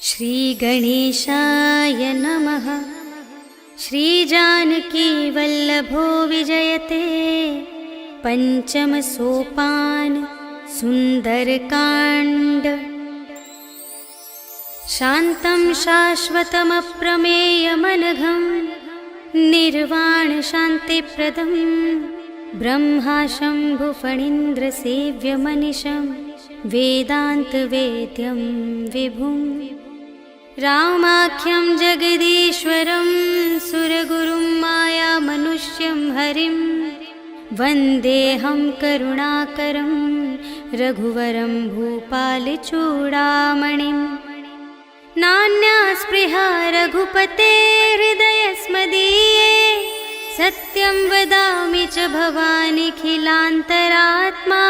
श्रीगणेशाय नमः। श्रीजानकीवल्लभो विजयते पञ्चमसोपान सुन्दरकाण्ड। शान्तं शाश्वतमप्रमेयमनघं निर्वाणशान्तिप्रदं ब्रह्मा शम्भुफणीन्द्रसेव्यमनिशं वेदान्तवेद्यं विभुम्। रामाख्यं जगदीश्वरं सुरगुरुं मायामनुष्यं हरिं वन्देऽहं करुणाकरं रघुवरं भूपालचूडामणिं। नान्या स्पृहा रघुपते हृदयस्मदीये सत्यं वदामि च भवानिखिलान्तरात्मा।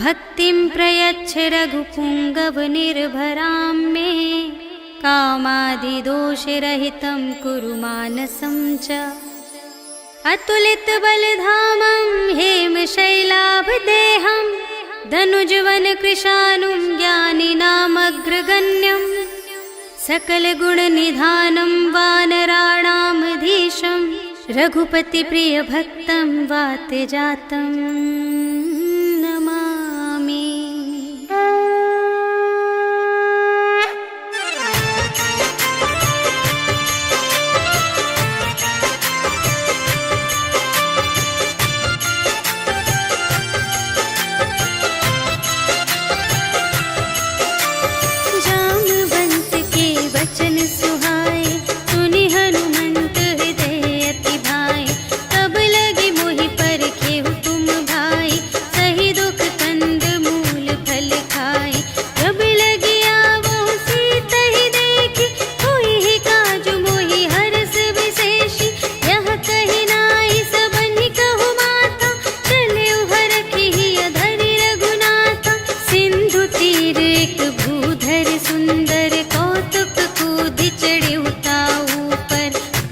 भक्तिं प्रयच्छ रघुपुङ्गवनिर्भरां मे कामादिदोषरहितं कुरु मानसं च। अतुलितबलधामं हेमशैलाभदेहं धनुजवनकृशानुं ज्ञानिनामग्रगण्यं सकलगुणनिधानं वानराणामधीशं रघुपतिप्रियभक्तं वातजातं नमामि। जामवंत के वचन सुहाए सुनि हनुमंत हृदय अति भाए। तब लगी मोहि परखेहु तुम भाई सही दुख कंद मूल फल खाए। जब लगी आवो सीतहि देखी होई ही काजु मोहि हरस विशेषी। यह कहि नाई सबनि कहु माता चले हरखि अधरि रघुनाथा। सिंधु तीर एक भूधर सुंदर कौतुक कूदि चढ़े ताऊ पर।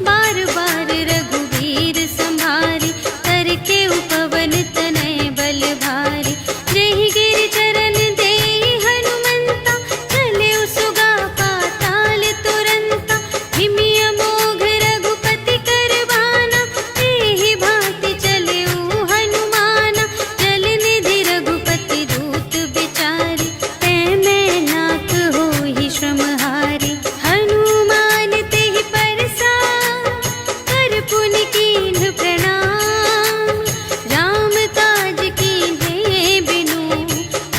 बार बार रघुवीर संभारी करके उपवन तनय बल भारी। जेहि गिरि चरण देहि हनुमंता चले सुगा पाताल तुरंता। हिमि अमोघ रघुपति कर बाना एहि भांति चले हनुमाना। जल निधि रघुपति दूत बिचारी तै मैं नाथ होहि श्रमहारी। हनुमान तेहि परसा कर पुनि कीन्ह प्रणाम। राम काज कीन्हे बिनु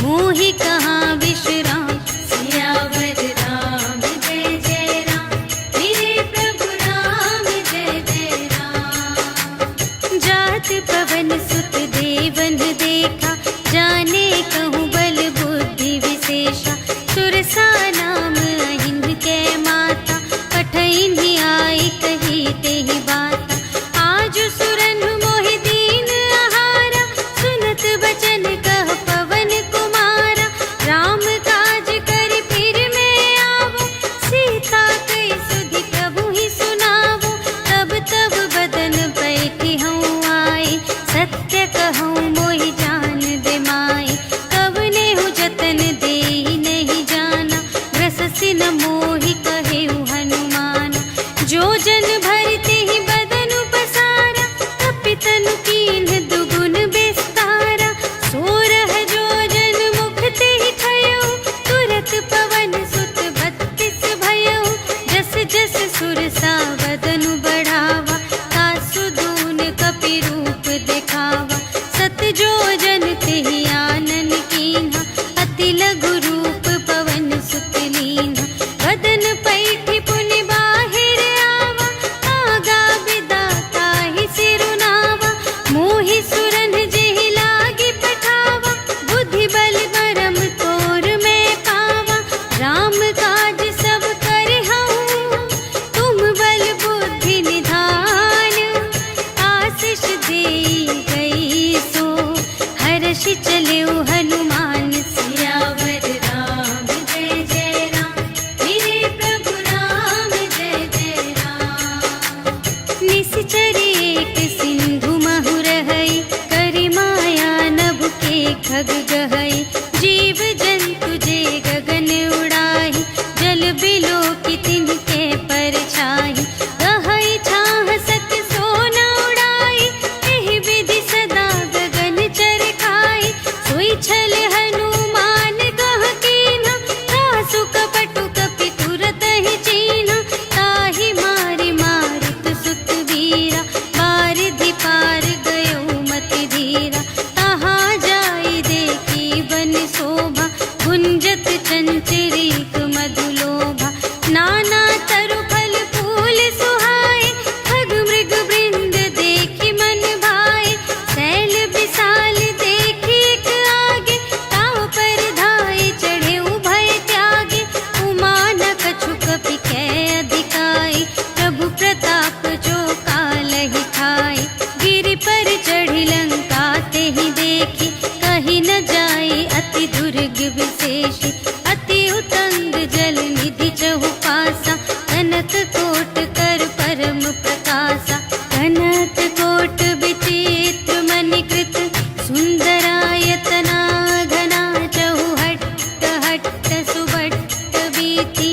मोहि कहाँ विश्राम। सियावर राम जय जय राम मेरे प्रभु राम जय जय राम। जात पवन सुत देवन देखा जाने कहूँ बल बुद्धि विशेषा। सुरसा नाम अहिंद के माता पठइन्हि आई कही तेहि बाता। आज सुरन मोहि दीन आहारा सुनत बचन कह पवन कुमारा। राम काज करि फिर मैं आवो सीता कई सुधि प्रभु ही सुनावो। तब तब बदन बैठी हूँ आई सत्य कहूँ मोहि जान दे माई। कवने हूँ जतन देहि नहीं जाना ग्रस संचरिक मधुलोभा। नाना तरु फल फूल सुहाए, खग मृग वृंद देखि मन भाए। शैल विशाल देखि एक आगे, ताव पर धाये चढ़े उभय त्यागे। उमा न कछु कपि कै अधिकाई, प्रभु प्रताप जो कालहि खाए। गिरि पर चढ़ी लंका तेहि देखी, कही न जाए अति दुर्ग विशेषी। अति उतंग जल निधि चहु पासा, कनक कोट कर परम प्रकाशा। कनक कोट विचित्र मणिकृत, सुंदरायतना घना। चहु हट्ट हट्ट सुबट्ट बीती,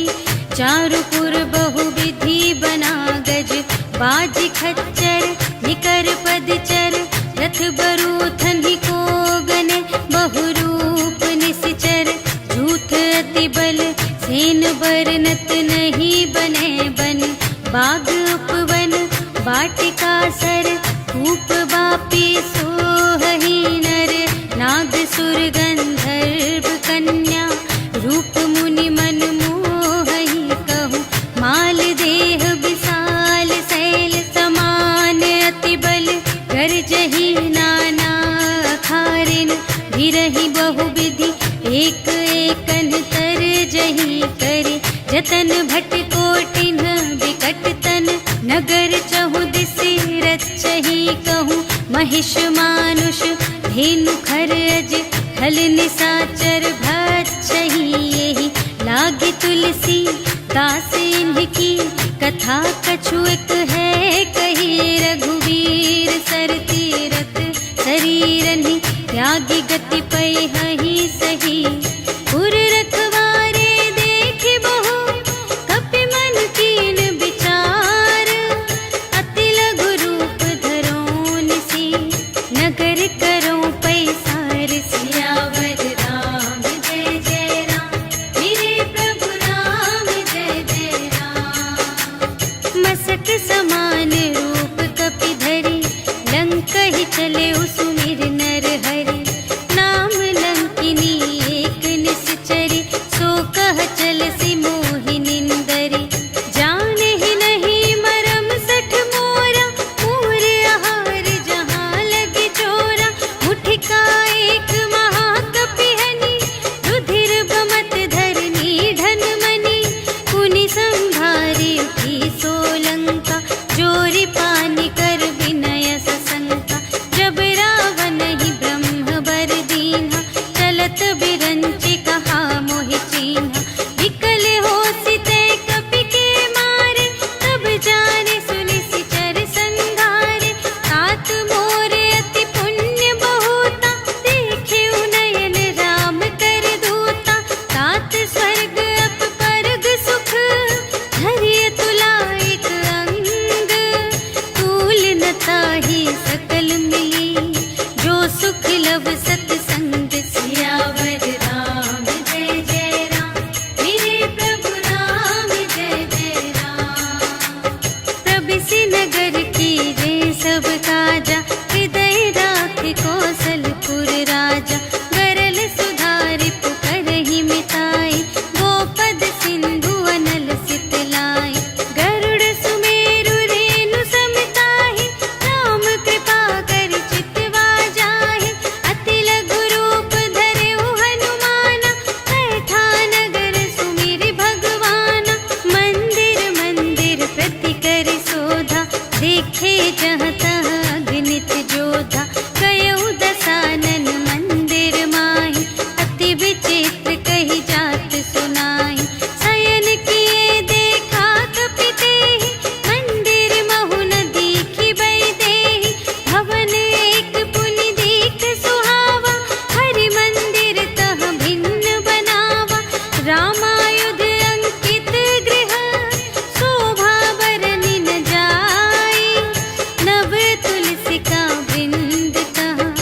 चारुपुर बहुविधि बना गज। बाजी खच्चर निकर पदचर, रथ बरूथन को गने। बहुरूप निश्चर झूठ अति बल, सेन बरनत नहीं बने बन। बाग उपवन वाटिका सर, कूप बापी सोहहि नर। नाग सुर गंधर्व कन्या, रूप मुनि मन मोहहि कहूँ। माल देह विशाल शैल समान, अति बल गरजहि नाना अखारिन। भिरहि बहुविधि एक एकन तरजहि करे। जतन भट कोटिन विकट तन, नगर चहु दिसि रचहि कहूँ। महिष मानुष धेनु खर अज, खल निसाचर भक्षहि एहि। लागे तुलसी दास इनकी, कथा कछु एक है कही। रघुवीर सर तीरथ शरीरहि, त्यागी गति पैहि सही। पुर रखवारे देखि बहु, कपि मन कीन विचार। अति लघु रूप धरों निसी, नगर करों पैसार। सियावर राम जय जय राम, मेरे प्रभु राम जय जय राम। मसक समान रूप कपि धरि, लंकहि चले सुमिर नर हरि। नाम लंकिनी एक निश्चरी, सो कह चलसि मोहि निंदरी। जानहि नहीं मरम सठ मोरा, मूर आहार जहाँ लगे चोरा। मुठिका एक महाकपिहनि, रुधिर बमत धरनी धन मनि। पुनि संभारी उठी सोलंका, जोरी पानी कर विनय सशंका। जब रावण ही ब्रह्म बर दीन्हा, चलत बिरंचि कहा मोहि चीन्हा। विकल होसि तै कपि के मारे, तब जाने सुनि सिचर संघारे। तात मोर अति पुण्य बहुता, देखेउ नयन राम कर दूता। तात स्वर्ग अप परग सुख, धरिय तुला एक अंग। तूल न ताहि सकल मिली, जो सुख लव सतसंग। सियावर राम जय जय राम, मेरे प्रभु राम जय जय राम। प्रबिसि नगर कीजे सब काजा, हृदय राखि कौशलपुर राजा। गरल सुधारि पुकारहि मिताई, गोपद सिंधु अनल सितलाई। गरुड़ सुमेरु रेणु समताहि, राम कृपा कर चितवा जाहि। अति लघु रूप धरेउ हनुमाना, बैठा नगर सुमिरि भगवाना। मंदिर मंदिर प्रति करि शोधा, देखे जहाँ तहाँ अगणित जोधा। कयउ दसानन मंदिर माहि, अति विचित्र कही जात सुनाई। शयन किए देखा कपि तेहि, मंदिर महु न दीखि बैदेहि। भवन एक पुनि दीख सुहावा, हरि मंदिर तह भिन्न बनावा। रामायुध अंकित गृह, शोभा बरनि न जाई। नव तुलसिका वृंद तहाँ,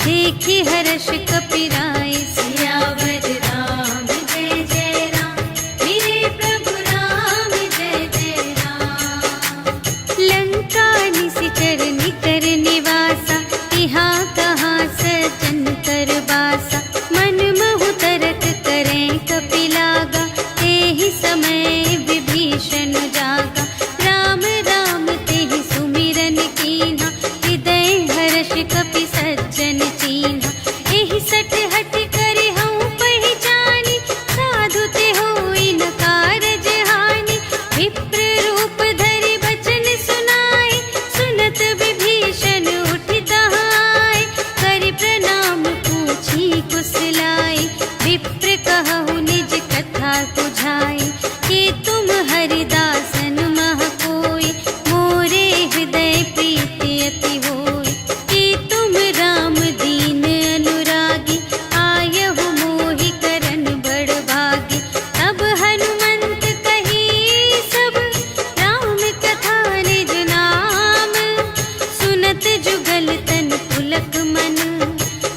देखि हर्ष कपिराई। सियावर राम जय जय राम, मेरे प्रभु राम जय जय राम। लंका निशिचर निकर निवासा, इहाँ कहाँ सजन कर बासा। मन महु तरक करें कपिला बुझाए, कि तुम हरिदासन मह कोई, मोरे हृदय प्रीति अति होय। कि तुम राम दीन अनुरागी, आयहु मोहि करन बड़ भागी। तब हनुमंत कही सब, राम कथा निज नाम। सुनत जुगल तन पुलक मन,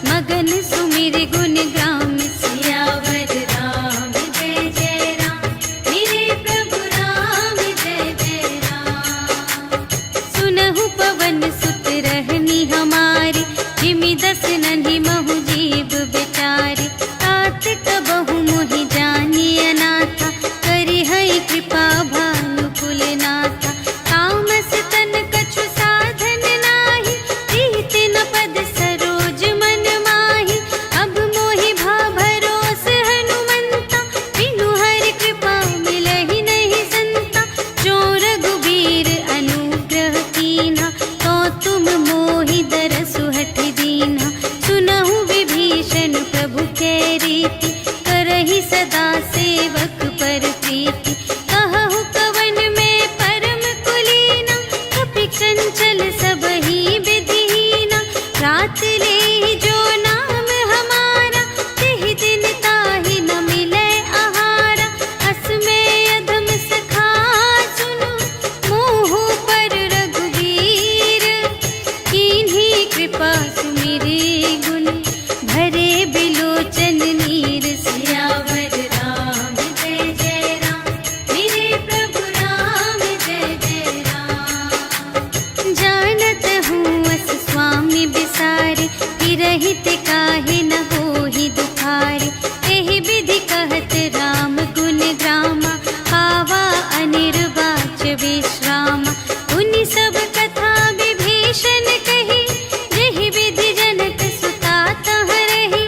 मगन सुमिर गुण ग्राम। सियावर राम जय जय राम, मेरे प्रभु राम जय जय राम। सुनहु पवन सुत रहनी हमारी, जिमि दस नन्हि महु जीव बेचारी। तात कबहु मोहि जानिय नाथा, करिहै कृपा भानु कुलनाथा। तामस तन कछु साधन नाही, प्रीति न पद सरोज मन माही। अब मोहि भा भरोस हनुमंता, बिनु हरि कृपा मिलहि नहीं संता। जो रघुबीर अनुग्रह कीन्हा, तो तुम मोहि दरसु हठि दीन्हा। सुनहु विभीषण प्रभु कै रीति, करहि सदा सेवक पर प्रीति। कहहु कवन में परम कुलीना, कपि चंचल सबहि विधिहीना। रात लेहि जो नाम हमारा, तिहि दिन ताहि न मिलै आहारा। अस में अधम सखा सुनु, मोहु पर रघुवीर। कीन्ही कृपा सुमिरि गुण, भरे बिलोचन नीर। सियावर राम जय जय राम, मेरे प्रभु राम जय जय राम। जानत हूँ अस स्वामी बिसारे, फिरहित काहे न होहि दुखारे। एहि विधि कहत राम गुण ग्रामा, पावा अनिर्वाच विश्रामा। उनि सब कथा विभीषण कही, जेहि विधि जनक सुता तह रही।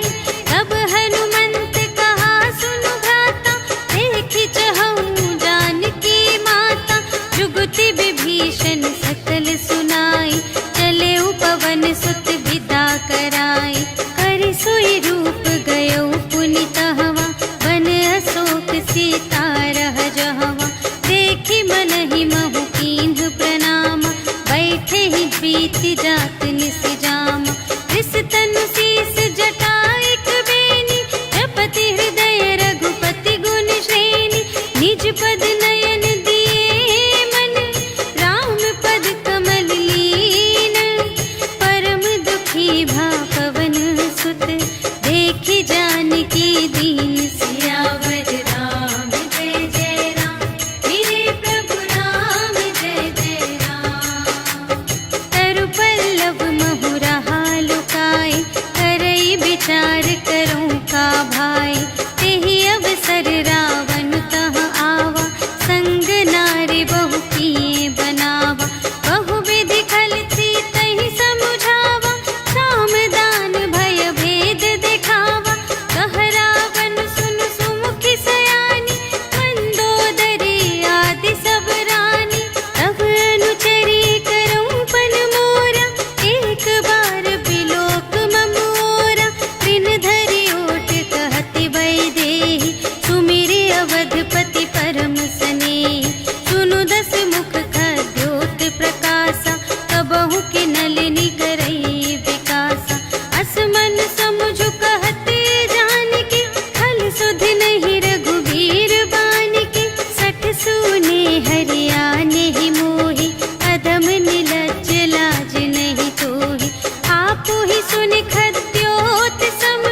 तब हनुमंत कहा सुनु भ्राता, देखि चहऊँ जानकी माता। जुगति विभीषण सकल सुनाई, चले पवन सुत विदा कराई। करि सोई रूप गयो पुनि तहवा, बन अशोक सीता रह जहवा। देखि मनहि महु कीन्ह प्रणाम, बैठे ही प्रीति जात निस जामा। रिस तनु शीस जटा एक बेनी, जपति हृदय रघुपति गुण श्रेणी। निज पद नयन दिए मन, राम पद कमल लीन। परम दुखी भा पवन सुत, देखि जानकी दीन। सियावर राम जय जय राम, मेरे प्रभु राम जय जय राम। तरु पल्लव महु रहा लुकाई, करई विचार करूँ का भाई। तेहि अवसर रावण तह आवा, संग नारी बहु किए बनावा। बहु विधि खल सीतहि समुझावा, साम दान भय भेद दिखावा। कह रावण सुन सुमुखि सयानी, मंदोदरी आदि सब रानी। तब अनुचरी करऊँ पन मोरा, एक बार बिलोक ममोरा। बिन धरि ओट कहति वैदेही, सुमिरि अवधपति परम स्नेही। सुनु दस मुख खद्योत प्रकाशा, कबहु के नलिनी करई विकासा। अस मन समुझ कहते जानकी, खल सुध नहीं रघुवीर बानिकी। सठ सूने हरियाने ही मोहि, अधम निलज्ज लाज नहीं तोहि। आपु ही सुनि खद्योत सम,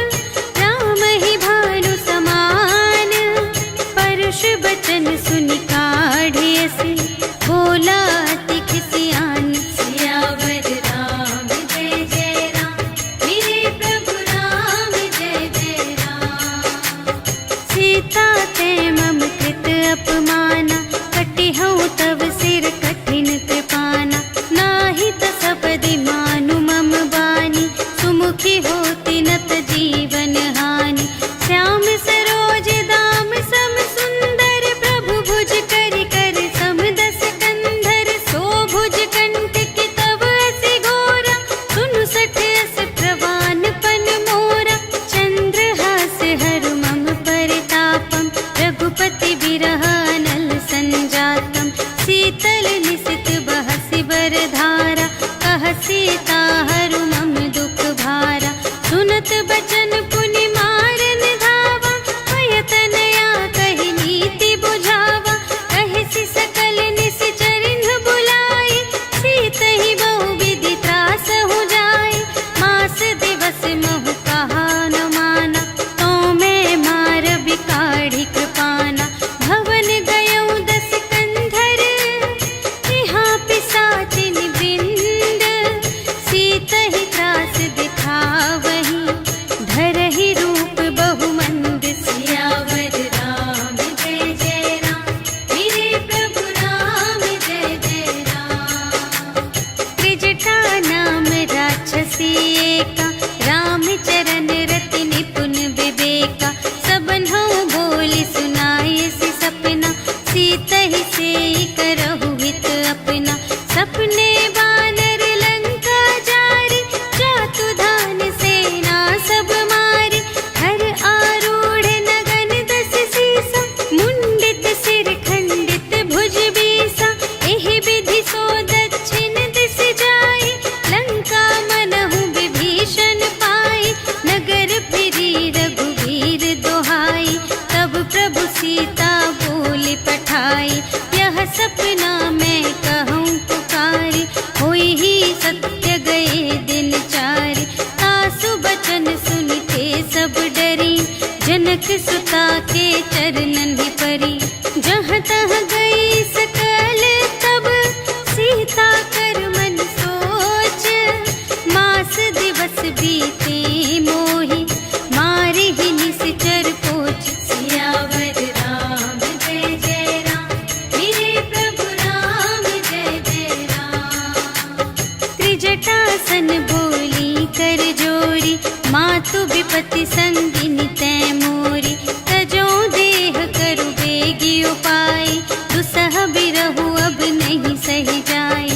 राम ही भानु समान। परुष बचन सुनि काढ़ियसि, बोला अति खिसियान। सियावर राम जय जय राम, मेरे प्रभु राम जय जय राम। सीता ते मम कृत अपमाना, कटिहउँ तव सिर कठिन कृपाना। नाही त सपदि मानु मम बानी, सुमुखी होति नत जीवन हानि। श्याम सरोज दाम सम सुंदर, प्रभु भुज करि कर सम दस हरी। जहाँ तहाँ गई सकल तब सीता कर मन सोच, मास दिवस बीते मोहि मारे ही निश्चर पोच। सियावर राम जय जय राम, मेरे प्रभु राम जय जय राम। त्रिजटासन बोली कर जोरी, मातु विपति संगिनी तै मोरी। तजो देह करु बेगी उपाय, दुसह बिरहु अब नहीं सही जाई।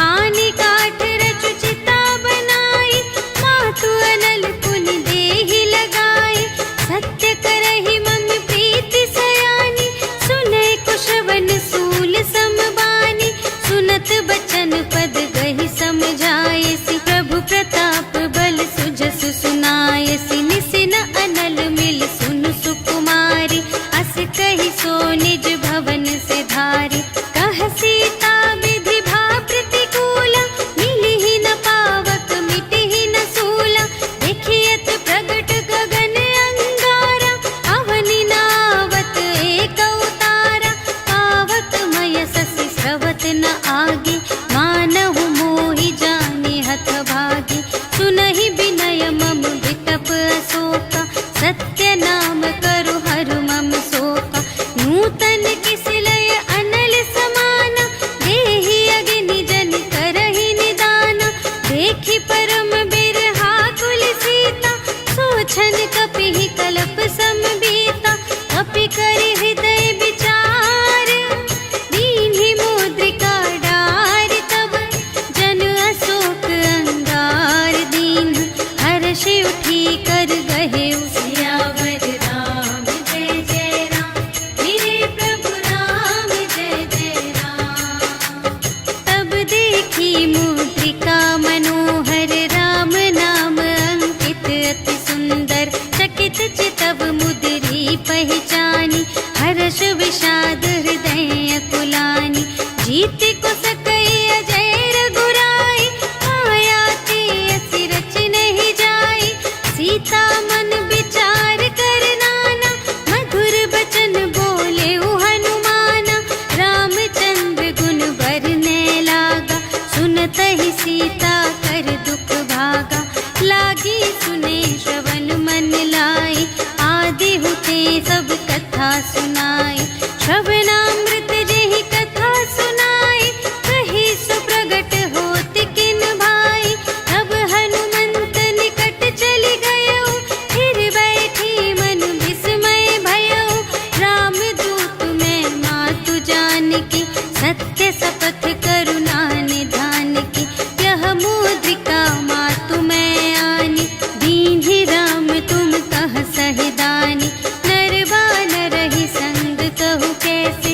आने काठ रचु चिता बनाई, मातु अनल पुनि देहि लगाई। सत्य करहि मम प्रीति सयानी, सुनै कुशवन सूल समबानी। सुनत बचन पद गहि समझायसि, प्रभु प्रताप बल सुजसु सुनायसि। निसिन अनल मिल सुनु सुकुमारी, अस कहि सो निज भवन से धारी। कह सीता विधि भा प्रतिकूला, मिलिहि न पावक मिटिहि न सूला। देखियत प्रगट गगन अंगारा, अवनि नावत एक अवतारा। पावक मय ससि स्रवत न आगे, मानहु मोहि जाने हथ भागी। सुनहि विनय मम विटप अशोका, सत्य नाम करु हरु मम शोका। नूतन किसलय अनल समाना, देहि अग्नि जन करहि निदाना। देखि परम बिरहा कुल सीता, सोछन कपिहि कलप समबीता। कपि करि हृदय विचार, दीन्हि मुद्रिका डार। तब जन अशोक अंगार दीन, हर्षि उठी कर गहेउ। सियावर राम जय जय राम, मेरे प्रभु राम जय जय राम। तब देखी मुद्रिका मनोहर, राम नाम अंकित अति सुंदर। चकित चितव मुद्री पहचानी, हर्ष विषाद हृदय अकुलानी। जीत को सकई अजय रघुराई, माया ते असि रच नहीं जाई। सीता मन विचार कर नाना, मधुर बचन बोले हनुमाना। रामचंद्र गुण बरने लागा, सुनत ही सीता कर दुख भागा। लागी सुने श्रवण मन लाई, आदि हुते सब कथा सुनाई। श्रवणामृत जेहि कथा सुनाई, कही सो प्रगट होत किन भाई। तब हनुमंत निकट चली गयो, फिर बैठी मन विस्मय भयो। रामदूत मैं मातु जानकी, सत्य शपथ करुणा निधान की। यह मुद्रिका मातु मैं आनी, दीन्हि राम तुम कह सहिदानी। नर बानर ही संग कहु कैसे,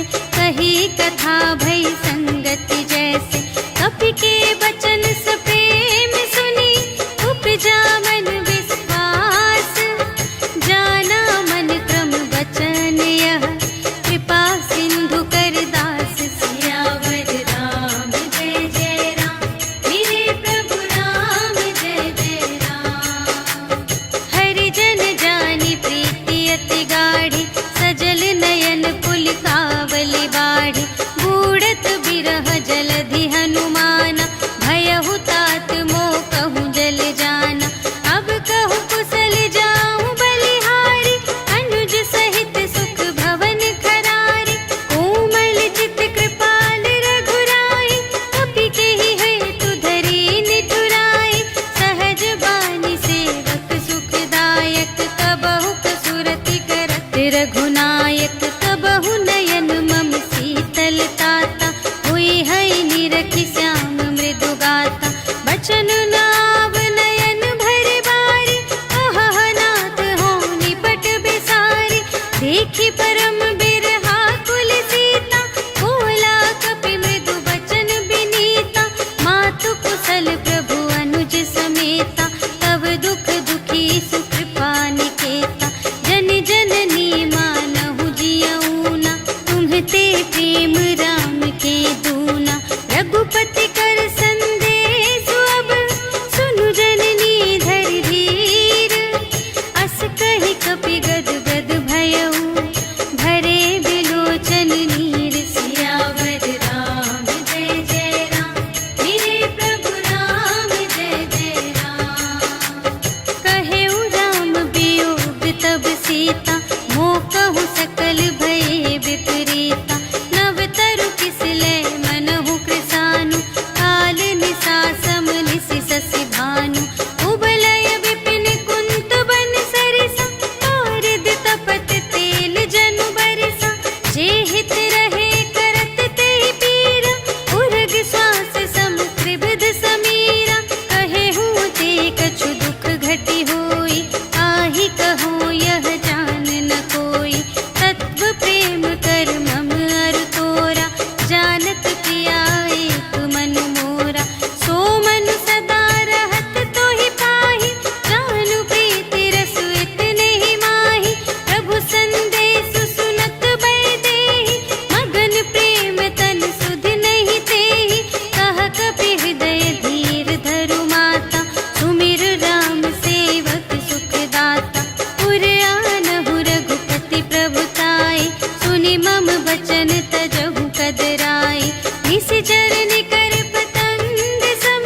राम बचन तजहु कदराए। निश्चर निकर पतंग सम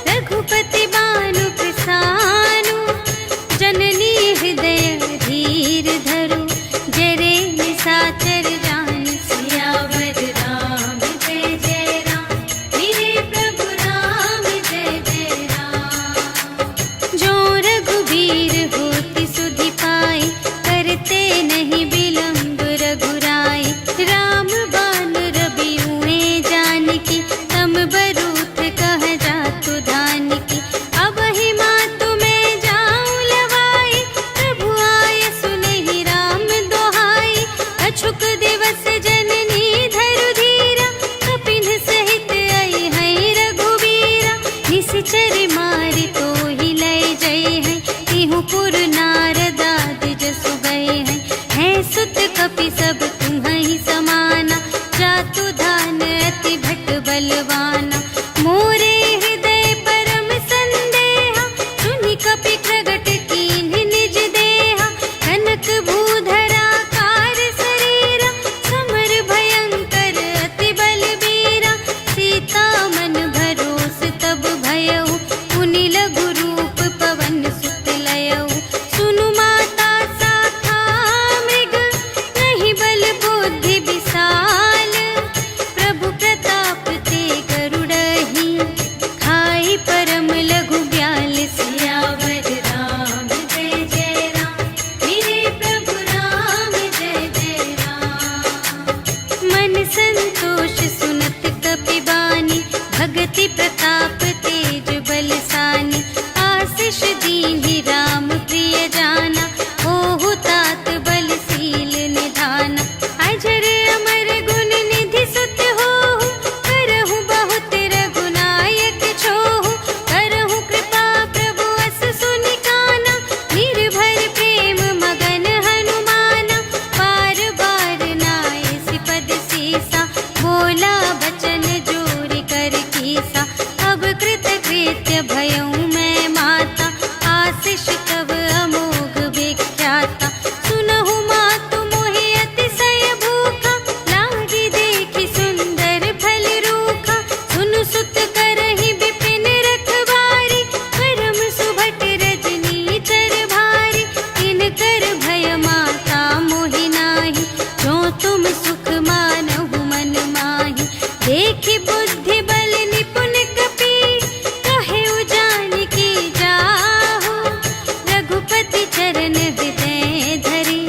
रघुपति बानु प्रसानु। जननी हृदय धीर धरु जरे निशाचर जान। सियावर राम जय जय राम मेरे प्रभु राम जय जय राम। जो रघुबीर होति सुधि पाई करते नहीं विलंब रघुराई। राम बान रबिउए जानकी तम बरूथ कह जातु धानकी। अब ही मातु मैं जाऊं लवाई प्रभु आय सुनहि राम दोहाई। अछुक दिवस जननी धरु धीरा कपिन सहित आई है रघुबीरा। निश्चर मारि तो ही लय जय है तिहु पुर नारदाद जसु गए हैं। है सुत कपि सब तुम्हि समाना जातु धान अति भट बलवाना। मोरे हृदय परम संदेहा सुनि कपि प्रगट कीन्ह निज देहा। कनक भूधरा कार शरीरा समर भयंकर अति बलबीरा। सीता मन भरोस तब भयउ पुनि लघु रूप पवन सुत लयउ। सुनु माता शाखा मृग नहीं बल बुद्धि विशाल। प्रभु प्रताप ते गरुड़हि खाई परम लघु ब्याल। सियावर राम जय जय राम मेरे प्रभु राम जय जय राम। मन संतोष सुनत कपि बानी भगति प्रताप तेज बलसानी। आशीष दीन्हि राम प्रिय जाना ओहु तात बलशील निधाना। अजर अमर गुण निधि सुत होहु करहु बहुत रघुनायक छोहु। करहु कृपा प्रभु अस सुनि काना निर्भर प्रेम मगन हनुमाना। बार बार नाय सिपद सीसा बोला बचन जोरि कर कीसा। अब कृत कृत्य भयउ मैं माता आशीष तब अमोघ विख्याता। सुनहु मातु मोहि अतिशय भूखा लागी देखि सुंदर फल रूखा। सुनु सुत करहि विपिन रखवारी परम सुभट रजनी चर भारी। किनकर भय माता मोहि नाही जो तुम सुख मानहु मन माही। देखि बुद्धि बल निपुण कपि कहेउ जानकी जाहु। रघुपति चरण हृदय धरि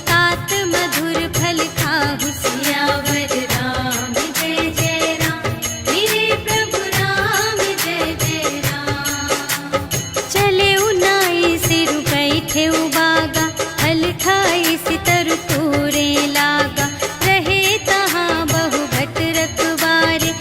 तात मधुर फल खाहु। सियावर राम जय जय राम मेरे प्रभु राम जय जय राम। चले उनाई सिरु बैठे बागा फल खाई सितर तोरे लागा। रहे तहाँ बहु भट रखवारे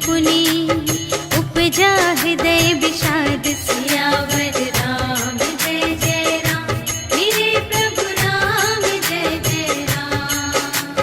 पुनि उपजा हृदय विषाद। सियावर राम जय जय राम, मेरे प्रभु राम जय जय राम।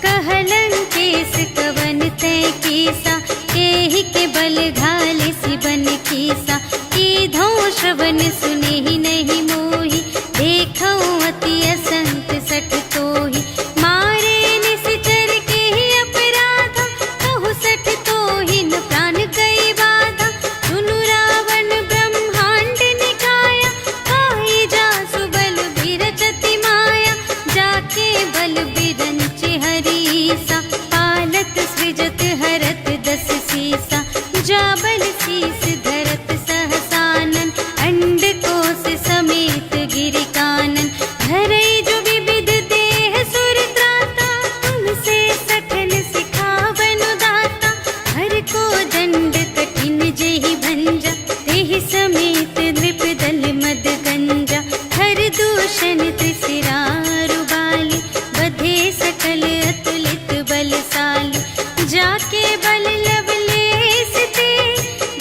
कहलन केस कवन तय कीसा, एहि के बल घाले सिबन कीसा। कीधो श्रवण सुने ही नहीं मोहि, देखो अति असंत सठ तोहि। मारे निश्चर के ही अपराधा, कहु सठ तोहि न प्राण गई बाधा। सुनु रावण ब्रह्मांड निकाया, काई जासु बल बिरचति माया। जाके बल बिरंचि हरीसा, पालत सृजत हरत दस सीसा। जा बल शीस धरत सहसानन, अंड कोश समेत गिरि कानन। धरई जो विविध देह सुर त्राता, तुमसे सठन सिखावनु दाता। हर को दंड कठिन जेहि भंजा, तेहि समेत नृप दल मद गंजा। हर दूषण त्रिशिरारु बाली, बधे सकल अतुलित बलशाली। जाके बल लवलेश ते,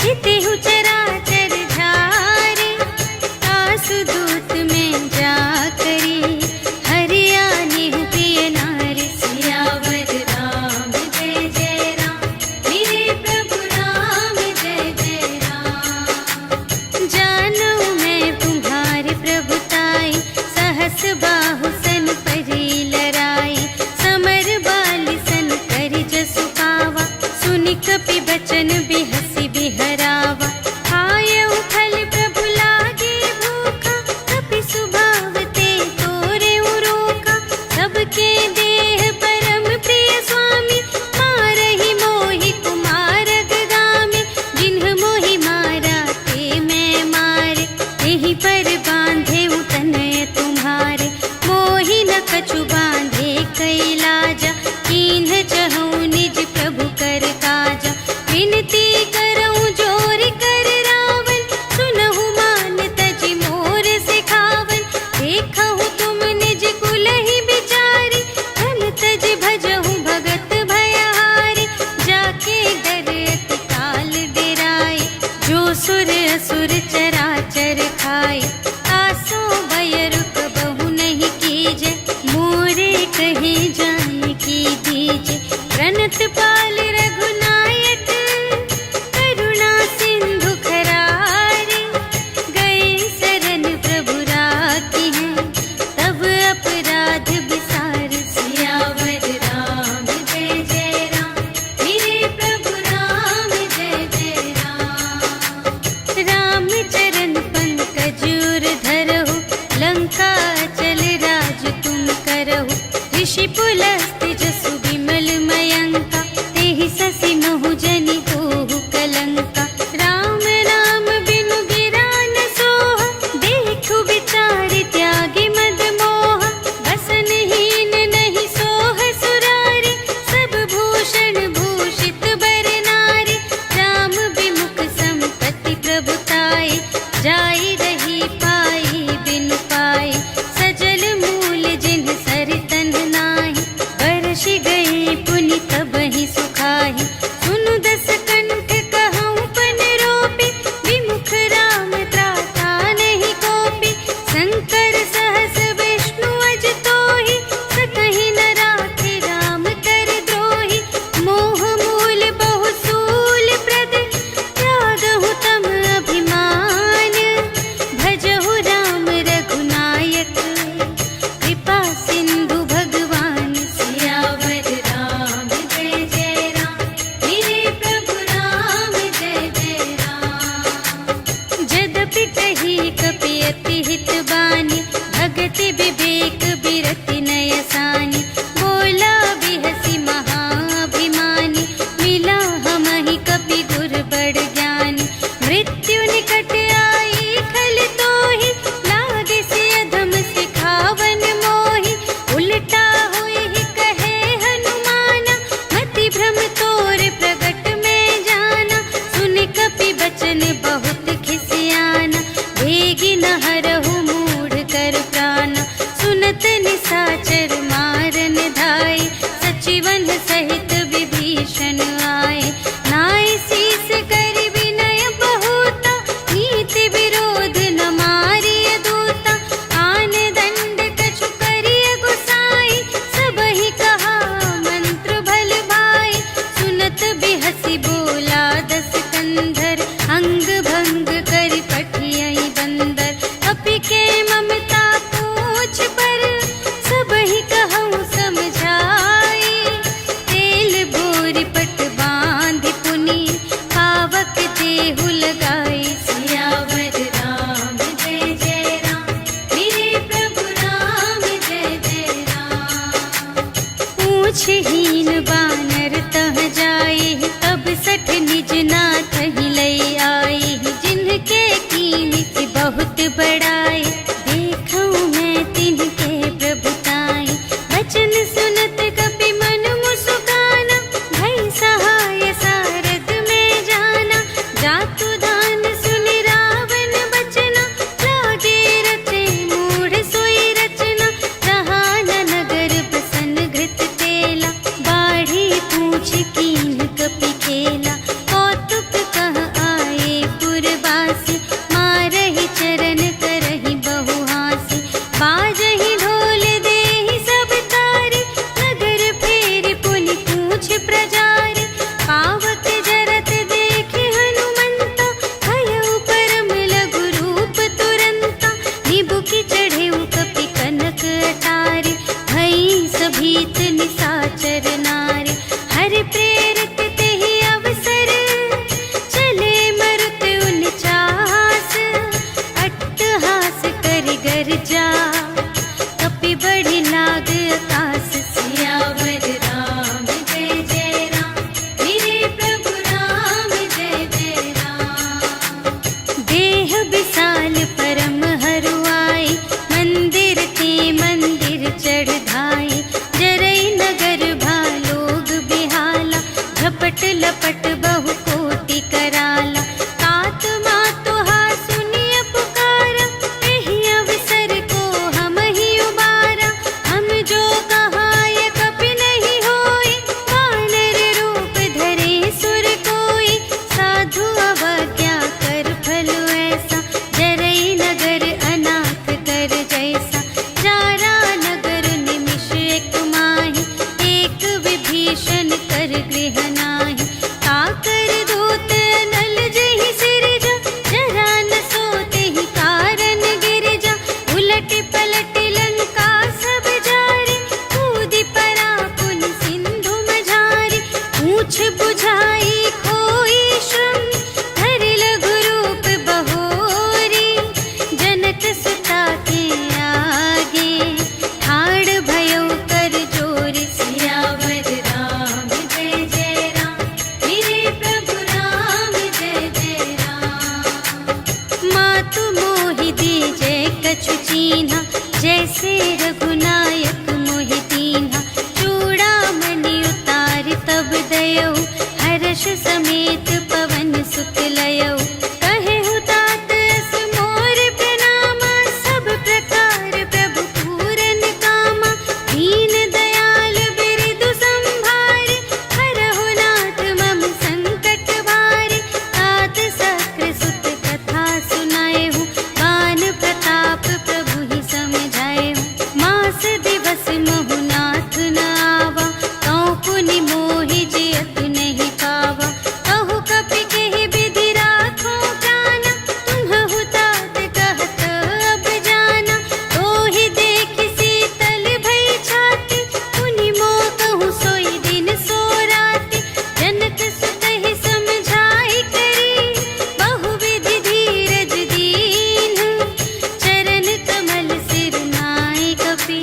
जितेहु चराचर झारे। आसु दूत में जा करी, हरियाणि प्रिय नारी। सियावर राम जय जय राम, मेरे प्रभु राम जय जय राम। जानू मैं तुम्हारी प्रभुताई, सहस बाहु सन परी लराई। समर बाली सन करि जसु पावा, सुनि कपि बचन बिहसि बिहरावा। आयउ फल प्रभु लागे भूखा, कपि सुभाव ते तोरेउ रोका। सबके देह परम प्रिय स्वामी, मारहि मोहि कुमारग गामी। जिन्ह मोहि मारा ते मैं मारे, तेहि पर बांधे तनय तुम्हारे। मोहि न कछु बांधे कैलाजा, कीन्ह चहु निज प्रभु कर काजा। विनती करऊं जोर कर रावण, सुनहु मान तजि मोर सिखावन। देखहु तुम निज कुलहि बिचारी, धन तजि भजहु भगत भयहारी। जाके डर अति काल डेराए, जो सुर असुर चराचर खाए। आसो भय रुक बहु नहीं कीजे, मोरे कहे जाए की दीजे। प्रणत पाल रघुनायक, करुणा सिंधु खरारे। गए शरण प्रभु राखी हैं, तब अपराध बिसार। सियावर राम जय जय राम, मेरे प्रभु राम जय जय राम। राम चरण पंकज उर धरहु, लंका चल राज तुम करहु। ऋषि पुलस्त्य जसु विमल मयंका, तेहि ससि महु जनि होहु कलंका। राम नाम बिनु गिरा न सोहा, देखु विचारि त्यागी मद मोहा। बसनहीन नहीं सोह सुरारी, सब भूषण भूषित बर नारी। राम विमुख संपत्ति प्रभुताई, जाई रही पाई बिनु पाई। सजल मूल जिन्ह सरितन नाही, बरषि गई पुनि तबहि सुखाहि। सुनु दस पूछहीन बानर तह जाए, तब सठ निज नाथ ही लई आए। जिनके कीमत बहुत बड़ाए, देखूं मैं तिनके प्रभुताए। वचन सुनत कपि मन मुस्काना, भई सहाय सारद में जाना। जातु दान सुनि रावण बचना, लागे रचे मूढ़ सोई रचना। जहान नगर बसन घृत तेला, बाढ़ी पूछ कीन कपि खेला। कौतुक कह आए पुरवासी, मारहि चरण करहि बहुहासी। बाजहि ढोल देहि सब तारी, नगर फेरि पुनि पूछ प्रजारी। पावक जरत देखे हनुमंता, भयउ परम लघु रूप तुरंता। निबुकि चढ़ेउ कपि कनक अटारी, भई सभीत निसाचर नारी। हरि प्रेरित तेहि अवसर, चले मरुत उनचास। अट्टहास करि गर्जा, कपि बढ़ि लाग आकाश। सियावर राम जय जय राम, मेरे प्रभु राम जय जय राम। देह विशाल परम हरुआई, मंदिर ते मंदिर चढ़ धाई। जरई नगर भालोग बिहाला, झपट लपट बहु कोटि कराला। तात मातु हा सुनिय पुकारा, एहि अवसर को हम ही उबारा। हम जो कहाय कपि नहीं होई, वानर रूप धरे सुर कोई। साधु अवज्ञा कर फल ऐसा, जरई नगर अनाथ कर जैसा। जारा नगर निमिष एक माहि, एक विभीषण कर गृह नाही। काकर दूत नल जहि सिरजा, जरा न सोतेहि कारण गिरजा। उलट पलट लंका सब जारी, कूदि परा पुनि सिंधु मझारी। पूछ बुझाई खोई श्रम, धरि लघु रूप बहोरी। जनक सुता के आगे, ठाड़ भयउ कर जोरी। सियावर राम जय जय राम, मेरे प्रभु राम जय जय राम। मातु मोहि दीजे कछु चीन्हा, जैसे रघुनायक मोहि दीन्हा। चूड़ामणि उतारि तब दयौ, हर्ष समेत पवन सुत लयौ। कहेहु तात अस मोर प्रणामा, सब प्रकार प्रभु पूरन कामा। दीन दयाल बिरदु संभारे, हरहु नाथ मम संकट भारे। तात सक्र सुत कथा सुनाएहु, गान प्रताप प्रभु ही समझाएहु। मास दिवस महु नाथ न आवा, कौ पुनि मोहि जियत नहीं पावा। कहु कपि केहि विधि राखो प्राना, तुम्हहु तात कहत अब जाना। तोहि देखि शीतल भई छाती, पुनि मोह कहूँ सोई दिन सो राति। जनक सुतहि समझाई करी, बहुविधि धीरज दीन्ह। चरण कमल सिर नाइ कपि,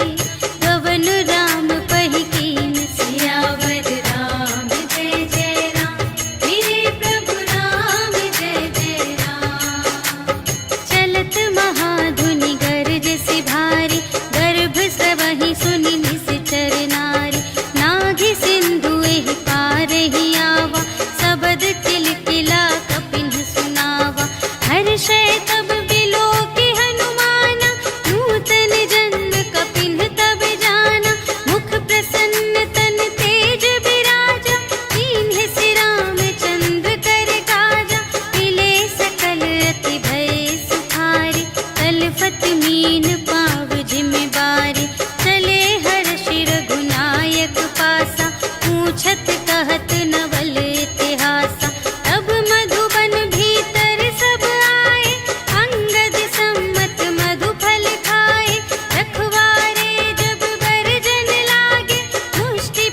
गवन राम पहि कीन। सियावर राम जय जय राम, मेरे प्रभु राम जय जय राम। चलत महाधुनि गरज सि भारी, गर्भ स्रवहि सुनि निश्चर नारी। नाघि सिंधु एहि पार ही आवा, सबद किलकिला कपिन सुनावा। हर्षै तब बिलोकि हनुमाना, नूतन जन्म कपिन तब जाना। मुख प्रसन्न तन तेज बिराजा, कीन्हे सि रामचंद्र कर काजा। मिले सकल अति भय सुखारी, तलफत मीन पाव जिम बारी। चले हर्षि रघुनायक पासा, पूछत कहत नवल इतिहासा। तब मधुबन भीतर सब आए, अंगद सम्मत मधु फल खाए। रखवारे जब बरजन लागे, मुष्टि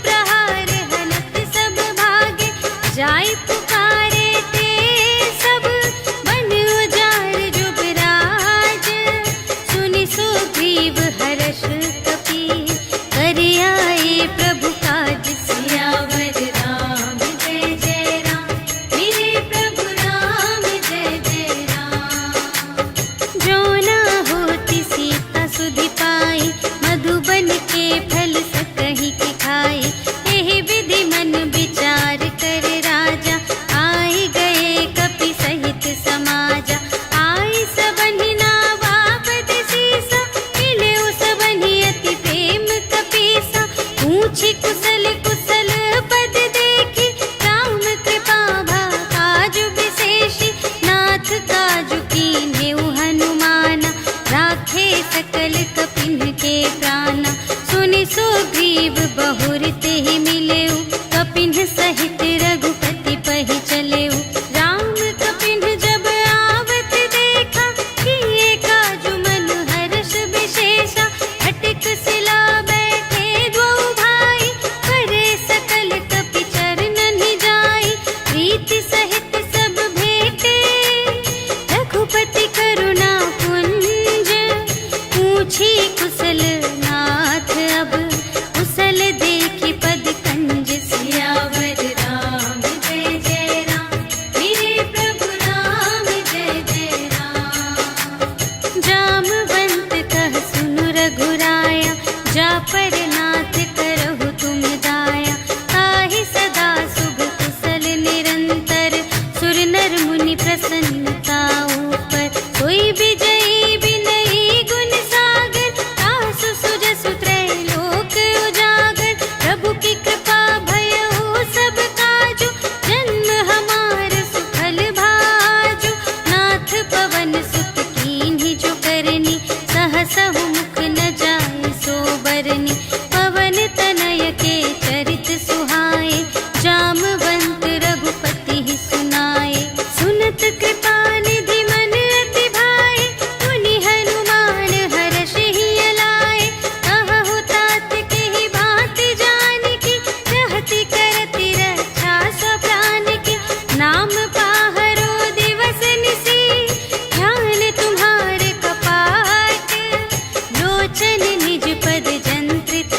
कुशल कुशल पद देखी, राम कृपा भा काजु विशेषी, नाथ काजु कीन्हेउ हनुमाना, राखे सकल कपिन के प्राणा। सुनि सुग्रीव बहुर तेहि मिलेउ, कपिन सहित रघुपति पहि चलेउ। राम कपिन जब आवत देखा, किए काजु मनु हर्ष विशेषा, अटिक सिला बैठे द्वौ भाई, करे सकल कपि चरणन ही जाई। प्रीति सहित सब भेटे, रघुपति करुणा पुंज, पूछी कुशल नाथ अब, कुशल देखी पद कंज। सियावर रामचंद्र जय राम, मेरे प्रभु राम जय जय राम। जामवंत कह सुनु रघुराया, जा पर नाथ करहु तुम दाया। ताहि सदा शुभ कुशल निरंतर, सुर नर मुनि प्रसन्नता ऊपर। सोई विजयी विनयी गुण सागर, तासु सुजसु त्रैलोक उजागर। प्रभु की कृपा भयउ सब काजु, जन्म हमार सुफल भाजु। नाथ पवन सुत कीन्हि जो करनी, सहसहु मुख न जाय सो बरनी। पवन तनय के चरित सुहाए, जामवंत रघुपति ही सुनाए। सुनत कृपा निधि मन अति भाए, मुनि हनुमान हर्षि लाए। कहु तात केहि भांति जानकी, रहति करति रक्षा सब प्राण की। नाम पाहरो दिवस निसी, ध्यान तुम्हारे कपाट। लोचन निज पद जंत्रित,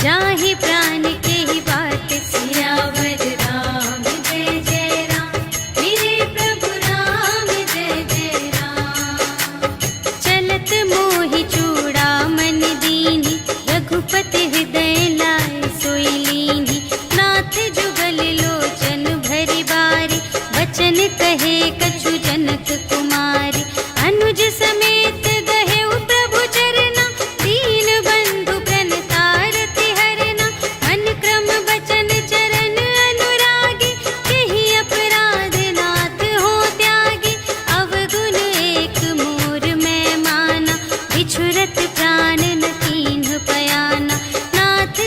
जाहि प्राण केहि बाट। सियावर राम जय जय राम, मेरे प्रभु राम जय जय राम। चलत मोहि चूड़ामन दीन्हि, रघुपति हृदय लाय सोई लीन्हि। नाथ जुगल लोचन भरि बारी, बचन कहे कछु जनक कुमारी। अनुज समेत गहेउ प्रभु चरना, दीन बंधु प्रणतारति हरना। मन क्रम बचन चरण अनुरागी, केहि अपराध नाथ हो त्यागी। अवगुण एक मोर मैं माना, बिछुरत प्राण न कीन्ह पयाना। नाथ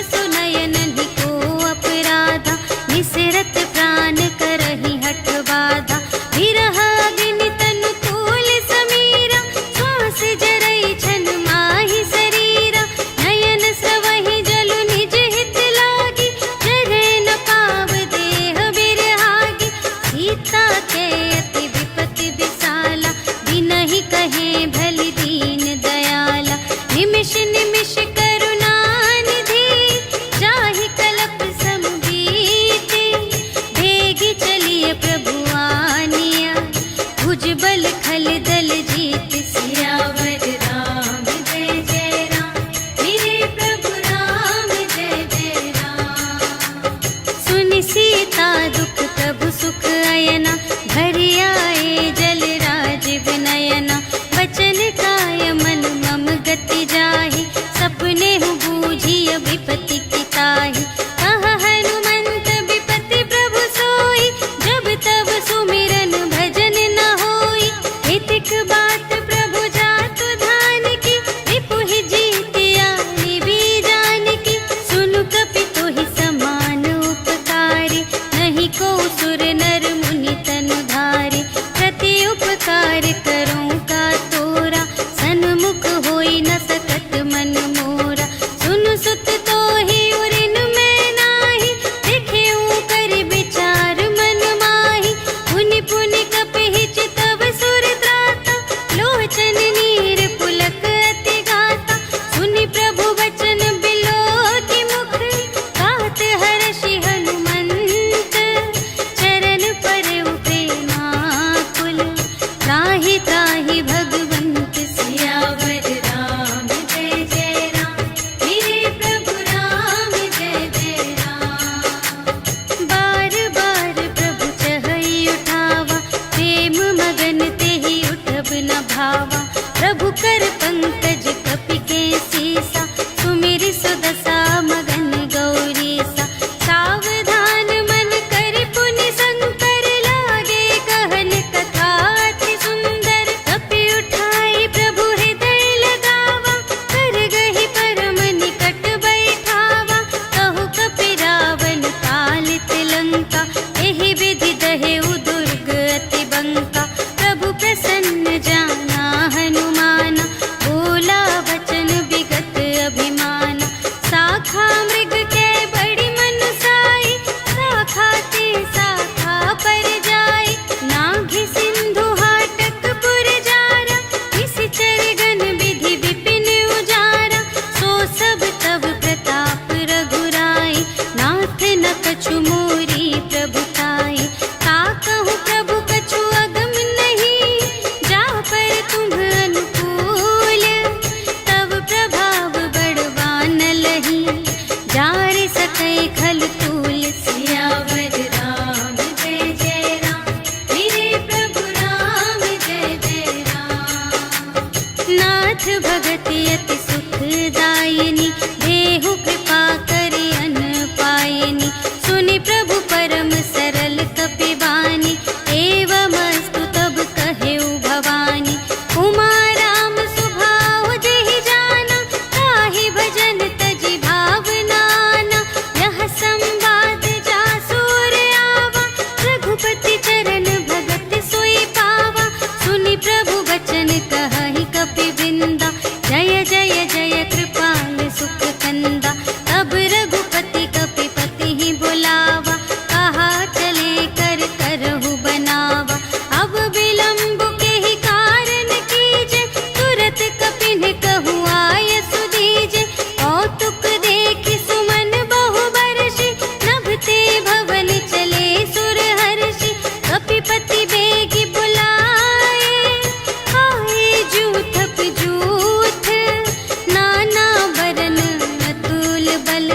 कई खल तूल सियावर राम जय जय राम, मेरे प्रभु राम जय जय राम। नाथ भगति अति सुखदायिनी, देहु कृपा करि अन्न पायिनी। सुनि प्रभु परम सरल कपिबानी, एवमस्तु तब कहेउ भवानी। उमा राम सुभाव जेहि जाना, ताहि भजन तजि भावनाना। यह संवाद जासुर आवा, रघुपति चरण भगत सोई पावा। सुनि प्रभु वचन कहहि कपिबिंदा, जय जय जय कृपाल सुख कंदा। तब रघुपति कपिपति ही बुलावा, कहा चले कर करहु बनावा। अब विलंब के ही कारण कीजे, तुरत कपिन कहु आय सुदीजे। कौतुक देखि सुमन बहु बरषि, नभते भवन चले सुर हर्षि। कपिपति बेगी बुलाए, आए जूथप जूथ। नाना बरन अतुल बल,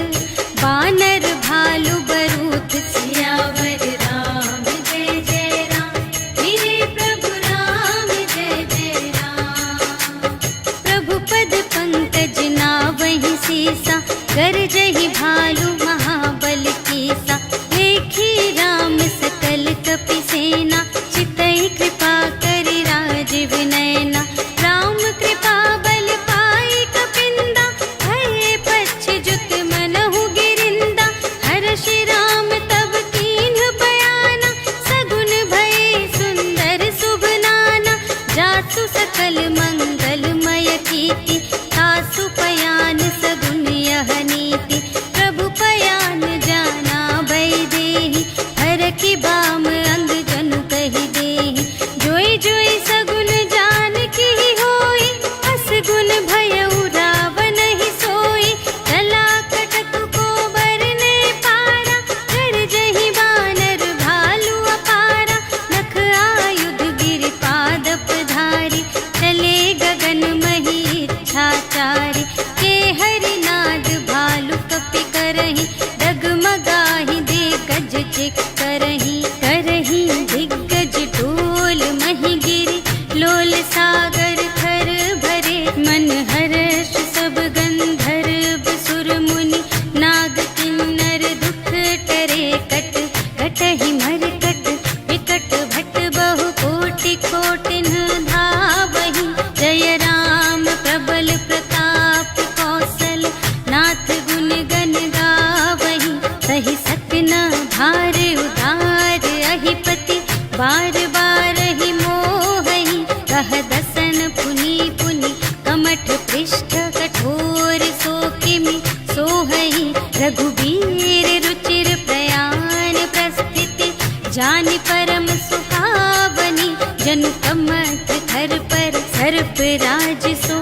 बानर भालु बरूथ। सियावर राम जय जय राम, मेरे प्रभु राम जय जय राम। प्रभु पद पंकज नावहि सीसा, गरजहि भालु महाबल कीसा। देखी राम सकल कपि सेना, चितई कृपा करि राजीव नयना। राम कृपा बल पाई कपिंदा, भये पच्छ जुत मनहु गिरिंदा। हर्षि राम तब कीन्ह बयाना, सगुन भये सुंदर शुभ नाना। जासु सकल मंगलमय कीर्ति, तासु पयान सगुन यह नीति। प्रभु पयान जाना भय देहि, हरखि बाम अंग जनु कहि देहि। जोई जोई सगुन जानकी होई, असगुन भयउ रावण ही सोई। चला कटक को बरने पारा, गरजहि बानर भालु अपारा। नख आयुध गिरि पादप धारी, चले गगन मही इच्छाचारी। के हरिनाद भालु कपि करहि, डगमगाहि दे गज चिक करहि। करहि दिग्गज डोल महि गिरि, लोल सागर खर भरे। मन हर्ष सब गंधर्व सुर मुनि, नाग किन्नर दुख टरे। कट कटहि मरकट विकट भट, बहु कोटि कोटिन धावहि। जय राम प्रबल प्रताप कौशल, नाथ गुण गण गावहि। सहि सकना भार उधार अहिपति, बार बार ही मोहहि। कह दसन पुनि पुनि, कमठ पृष्ठ कठोर सो किमि सोहहि। रघुबीर रुचिर प्रयाण प्रस्थिति, जानि परम सुहावनी। जनु कमठ धर पर सर्प राज सो,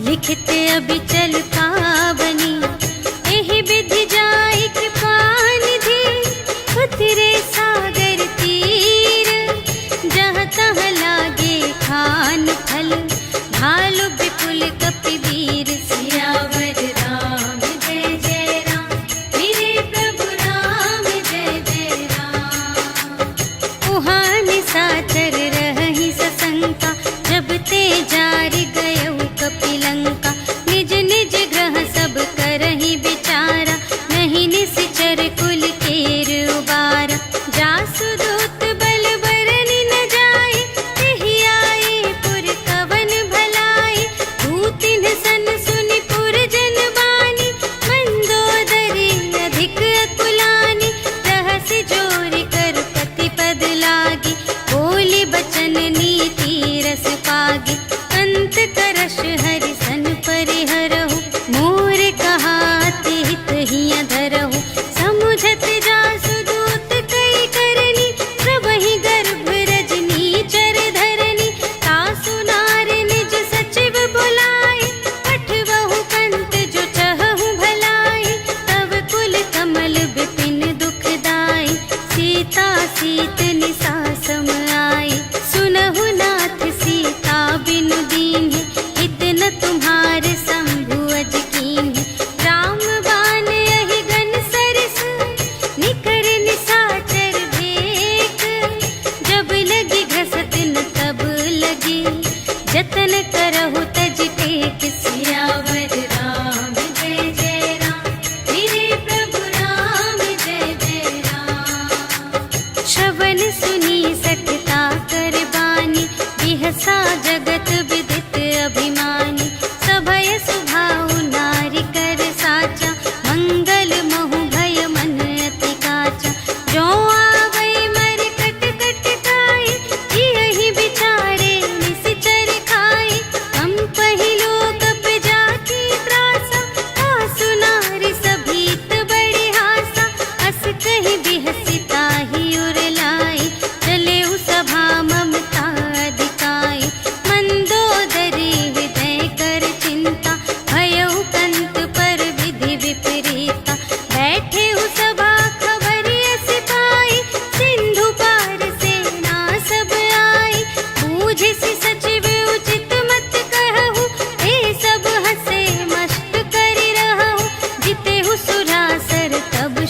लिखित अबिचल पावनी। एहि विधि जाई कृपा निधि, उतरे सागर तीर। जहाँ तहाँ लागे खान फल, भालु विपुल कपिवीर। सियावर राम जय जय राम, मेरे प्रभु राम जय जय राम। उहाँ निशाचर रहहि सशंका, जब ते जारि गयउ कपिलंका। निज निज ग्रह सब करहि विचारा, नहीं निश्चर कुल केर उबारा। जासु दूत बल बरनि न जाए, तेहि आए पुर कवन भलाए। दूतिन सन सुनि पुर जन बानी, मंदोदरी अधिक अकुलानी। रहसि जोरि कर पति पद लागी, बोली बचन नीति रस पागी। अंत करश हरि सन परिहरहु, मोर कहाति हित हिय धरहु। समुझत जासु दूत कई करनी, प्रभहि गर्भ रजनी चर धरनी। तासु नार निज सचिव बुलाए, पठवहु कंत जो चहहु भलाए। तब कुल कमल विपिन दुखदाई, सीता सीत निसा सम आई। सुनहु नाथ सीता बिनु दीन्हि, हित न तुम्हारे शंभु अज कीन्हि। राम बाण यहि गन सर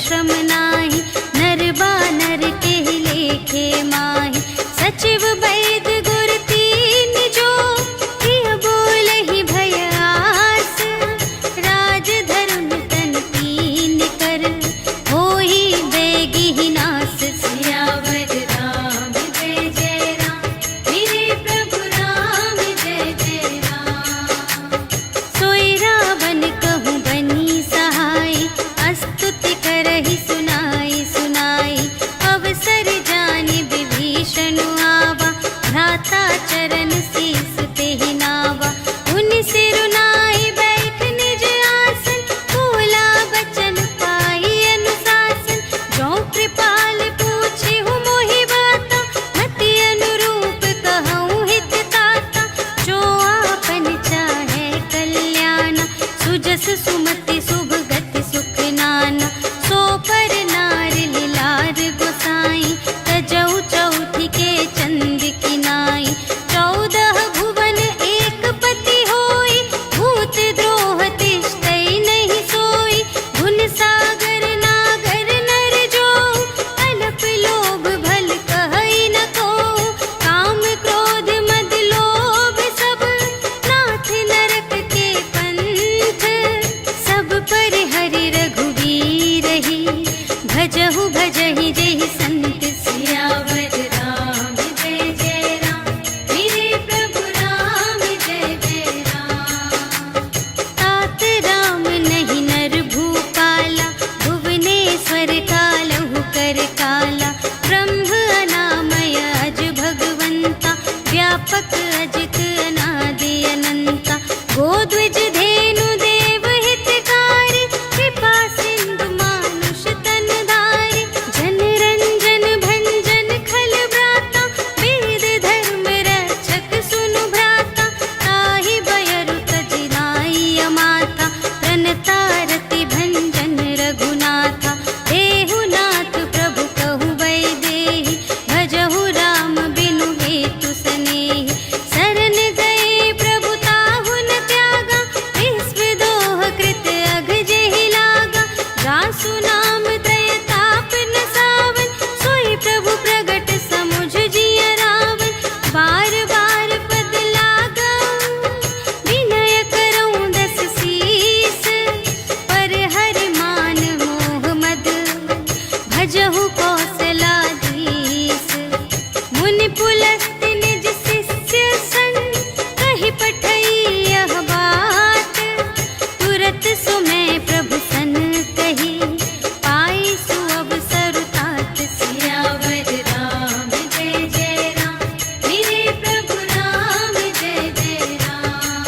श्रम नाही, नर बानर के लेखे माही। सचिव वैद गुर तीन जो, किय बोलहि भय आस। राज धरुन तन तीन कर, होहि बेगिहि नास। सियावर राम जय जय राम, मेरे प्रभु राम जय जय राम। सोई रावण कहूँ बनी सहाय, स्तुति करहि सुनाई सुनाई। अवसर जानि विभीषण आवा, भ्राता चरण शीस तेहि नावा। उन सिरुनाई बैठ निज आसन, बोला बचन पाई अनुशासन। जो कृपाल पूछेहु मोहि बाता, मति अनुरूप कहूँ हित ताता। जो आपन चाहे कल्याण, सुजस सुमति शुभ गति सुख नाना। सो पर नार लिलार गोसाई, तजौ चौथी के चंद की नाई। 14 भुवन एक पति होई, भूत द्रोह तिष्ठै नहीं सोई। गुण सागर नागर नर जो, अनप लोभ भल कहै न को। काम क्रोध मद लोभ सब, नाथ नरक के पंथ। सब पर हरि रघुवीर ही, भजहु भजहि जेहि संत। सियावर राम जय जय राम, मेरे प्रभु राम जय जय राम। तात राम नहीं नर भूपाला, भुवनेश्वर कालहु कर काला। ब्रह्म अनामय अज भगवंता, व्यापक अजित अनादि अनंता। गोद्विज धेनु देव हितकारी, कृपा सिंधु मानुष तन धारी। जन रंजन भंजन खल व्राता, वेद धर्म रक्षक सुनु भ्राता। ताहि बयरु तजि नाई माता, प्रणतारति भंजन रघुनाथा। देहु नाथ प्रभु कहु वैदेही, भजहु राम बिनु हेतु सनेही। शरण गए प्रभु ताहु न त्यागा, विश्व दोह कृत अघ जेहि लागा। जासु नाम त्रय ताप न सावन, सोई प्रभु प्रगट समुझ जिय रावण। बार बार पद लागऊं, विनय करऊं दस शीस। पर हरि मान मोह मद, भजहु कौशलाधीश। मुनि पुलस्त्य निज शिष्य सन, कहि पठई यह बात। तुरत सुमय प्रभु सन कही, पाई सुअवसर तात। सियावर राम जय जय राम, मेरे प्रभु राम जय जय राम।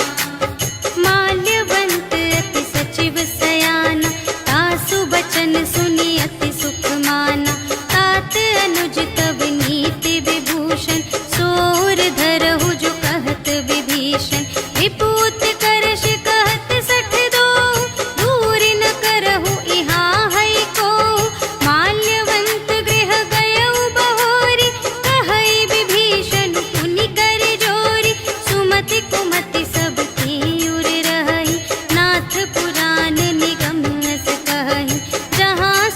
माल्यवंत अति सचिव सयाना, तासु बचन सुनि अति सुख माना। तात अनुज तब नीति विभूषण, सोर धरहु जो कहत विभीषण। विपूत करश कहत सठ दो, दूर न करहु इहाँ है को। माल्यवंत गृह गयउ बहोरी, कहै विभीषण पुनि कर जोरी। सुमति कुमति सब की उर रहै, नाथ पुराण निगम अस कहै। जहाँ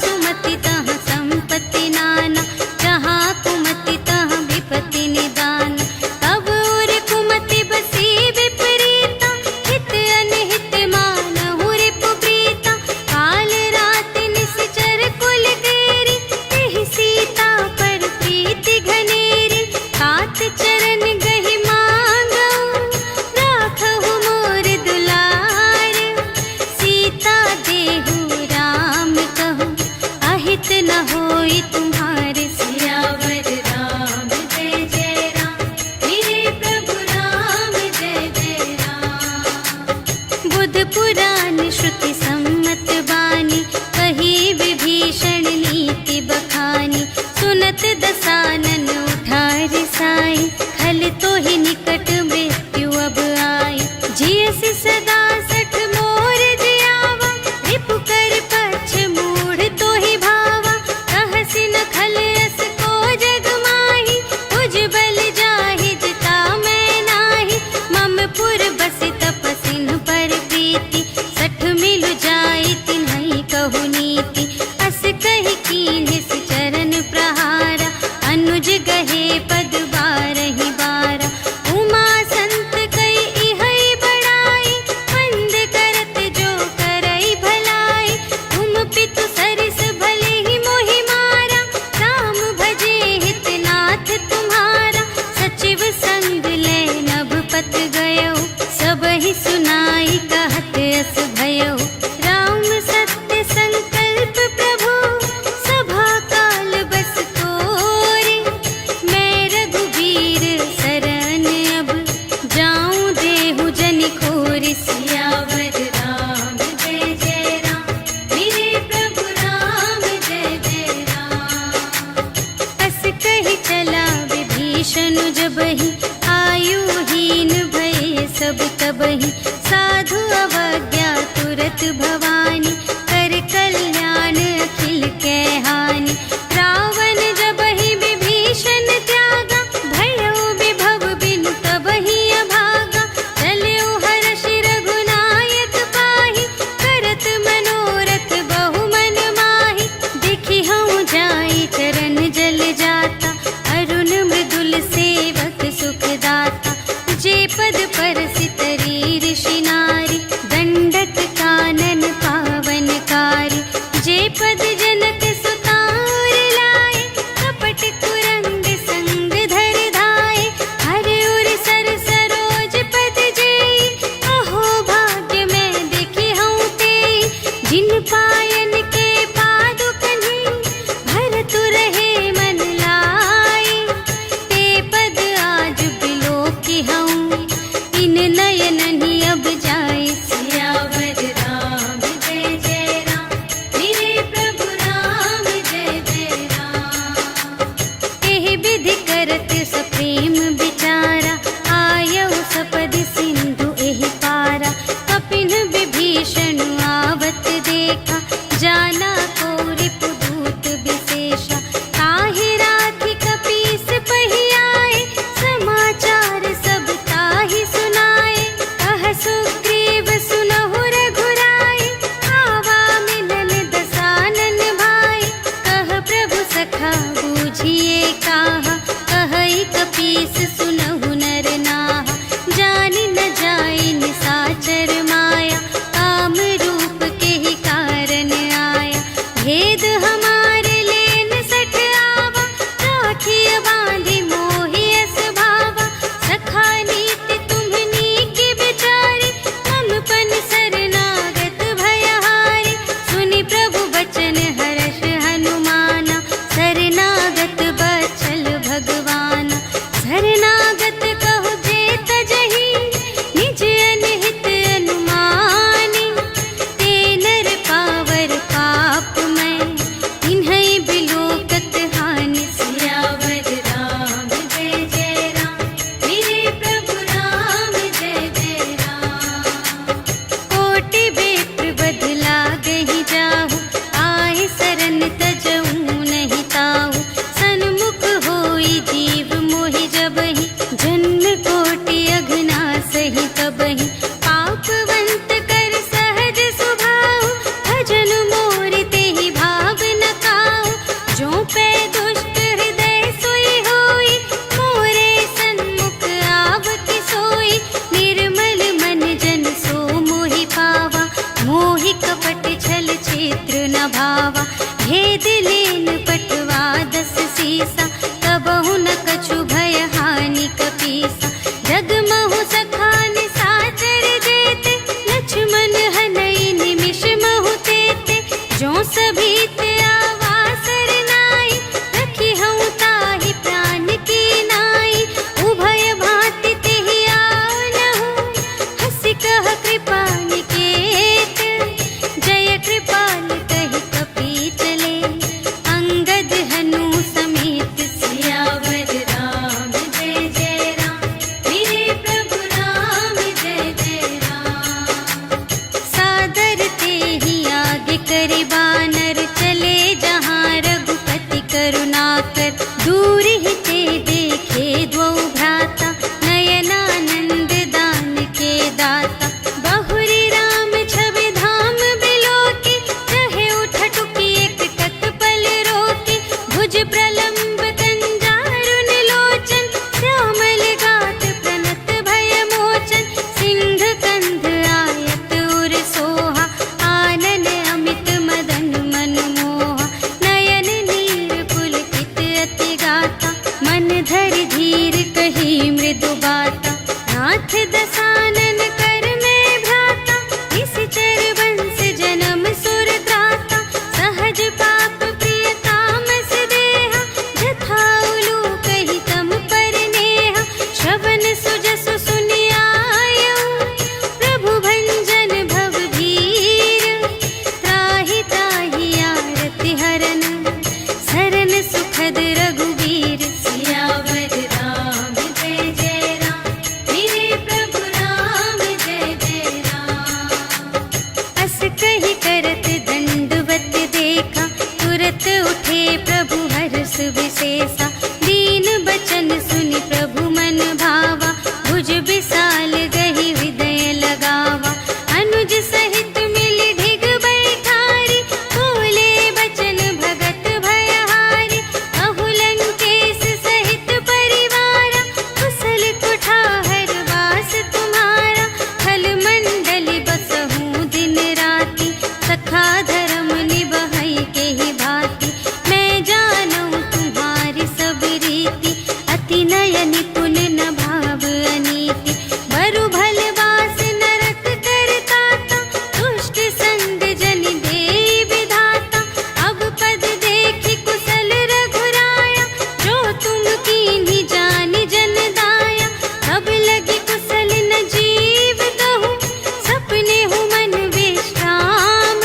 कीन्हिस चरण प्रहारा, अनुज गहे पद बारहि बारा। उमा संत कई इहै बड़ाई, वंद करत जो करई भलाई। तुम पितु सरिस भले ही मोहि मारा, राम भजे हितनाथ तुम्हारा। सचिव संग ले नभ पत गयो, सबहि सुनाई कहत अस भयो। राम सत्य संकल्प प्रभु, सभा काल बस तोरे। मैं रघुबीर शरण अब, जाऊं देहु जनि खोरि। सियावर राम जय जय राम, मेरे प्रभु राम जय जय राम। अस कहि चला विभीषण जबहि, आयुहीन भये सब तबहि। साधु अवज्ञा तुरत भवानी, कर कल्याण अखिल के हानि। रावण जबहि विभीषण त्यागा, भयो विभव बिनु तबहि अभागा। चल्यो हर्षि रघुनायक पाहि, करत मनोरथ बहु मन माहि। देखि हऊँ जाई चरण जल जाता, अरुण मृदुल सेवक सुख दाता। जे पद परसि तरी ऋषि नारी, दंडक कानन पावनकारी। जे पद जनक सुतार लाए, कपट कुरंग संग धर धाए। हरि उर सर सरोज पद जेई, अहो भाग्य मैं देखी हूँ तेई। जिन पायन के पादुकन्हि, भरतु रहे मन लाई। ते पद आज बिलोकी हूँ, इन नयनहि अब जाए। सियावर राम जय जय राम, मेरे प्रभु राम जय जय राम। एहि विधि करत सप्रेम विचारा, आयउ सपदि सिंधु एहि पारा। कपिन विभीषण आवत देखा, जाना को रिपुदूत विशेषा। ताहि राखि कपीस पहि आए, समाचार सब ताहि सुनाए। कह सुग्रीव सुनहु रघुराई, आवा मिलन दसानन भाई। कह प्रभु सखा बूझिए काहा, कहई कपीस सुनहु नर नाहा। जानि न जाई निसाचर माया, काम रूप के ही कारण आया। भेद हमारे लेन सठ आवा, राखिय बांधि मोहि अस भावा। सखा नीति तुम्हनी के बिचारी, मम पन शरणागत भयहारी। सुनि प्रभु बचन हर्ष हनुमाना, शरणागत बचल भगवाना। शरणागत कहु जे तजहि, निज अनहित अनुमानी। ते नर पावर पाप मैं, तिन्है बिलोकत हानि। सियावर राम जय जय राम, मेरे प्रभु राम जय जय राम। कोटि बेत्र बदला गहि जाहु, आए सरन तजऊ नहीं ताहु। सन्मुख होई जीव मोहि जबहि, जन्म कोटि अघना सही तबहि। पापवंत कर सहज सुभाहु, भजन मोर तेहि भाव न काहु। जो पै दुष्ट हृदय सोई होई, मोरे सन्मुख आवति सोई। निर्मल मन जन सो मोहि पावा, मोहि कपट छल क्षेत्र न भावा। भेद लेन पटवा दस सीसा, तबहु न कछु भय हानि कपीसा। जगमहु सखा निसाचर जेते, लक्ष्मण हनई निमिष महु तेते। जो सभी ते आवा सरनाई, रखी हूँ ताहि प्राण की नाई। उभय भांति तेहि आवनहु, हँसि कह कृपा निकेत। जय कृपाल कहि कपी चले, अंगद हनु समेत। सियावर राम जय जय तुरत उठे प्रभु हर्ष विशेषा, दीन बचन सुनि प्रभु मन भावा, भुज विशाल गहि हृदय लगावा। अनुज सहित मिलि ढिग बैठारी, बोले बचन भगत भयहारी। कहु लंकेश सहित परिवारा, कुशल कुठार वास तुम्हारा। खल मंडली बसहु दिन राति, सखा धर्म निबहै केहि भांति। मैं जानूं तुम्हारी सब रीति, अति नय निपुण न भाव अनीति। बरु भल वास नरक करताता, दुष्ट संग जन देई विधाता। अब पद देखि कुशल रघुराया, जो तुम कीन्ही जानि जन दाया। अब लगी कुशल न जीव कहूँ, सपने हूँ मन विश्राम।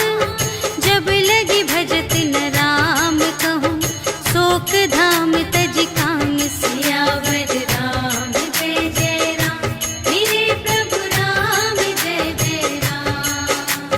जब लगी भजत न राम कहूँ, शोक धाम तज काम सियावर राम जय जय राम, मेरे प्रभु राम जय जय राम।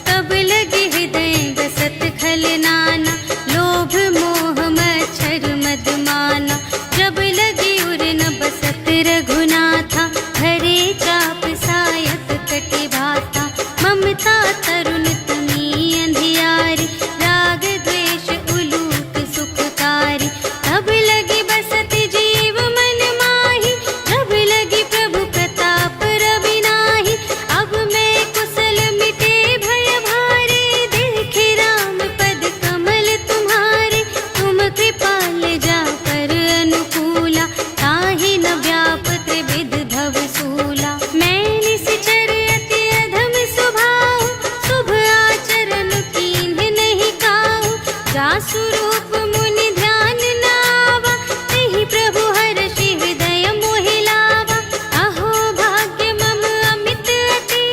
तब लगे हृदय बसत खल नाना, लोभ मोह मच्छर मद माना। जब लगी उर न बसत रघुनाथा, धरे चाप सायक कटि भाता। ममता तरुण तमी अंधियारी, राग द्वेष उलूक सुखकारी। तब लगी बसत जीव मन माही, जब लगी प्रभु प्रताप रवि नाही। अब मैं कुशल मिटे भय भारे, देखे राम पद कमल तुम्हारे। तुम कृपाल जा पर अनुकूला, ताहि न व्याप त्रिविध भव सूला। मैं निश्चर अति अधम स्वभाव, शुभ आचरण कीन्ह नहीं काहू। जासु रूप मुनि ध्यान न आवा, तेहि प्रभु हर्षि हृदय मोहि लावा। अहो भाग्य मम अमित अति,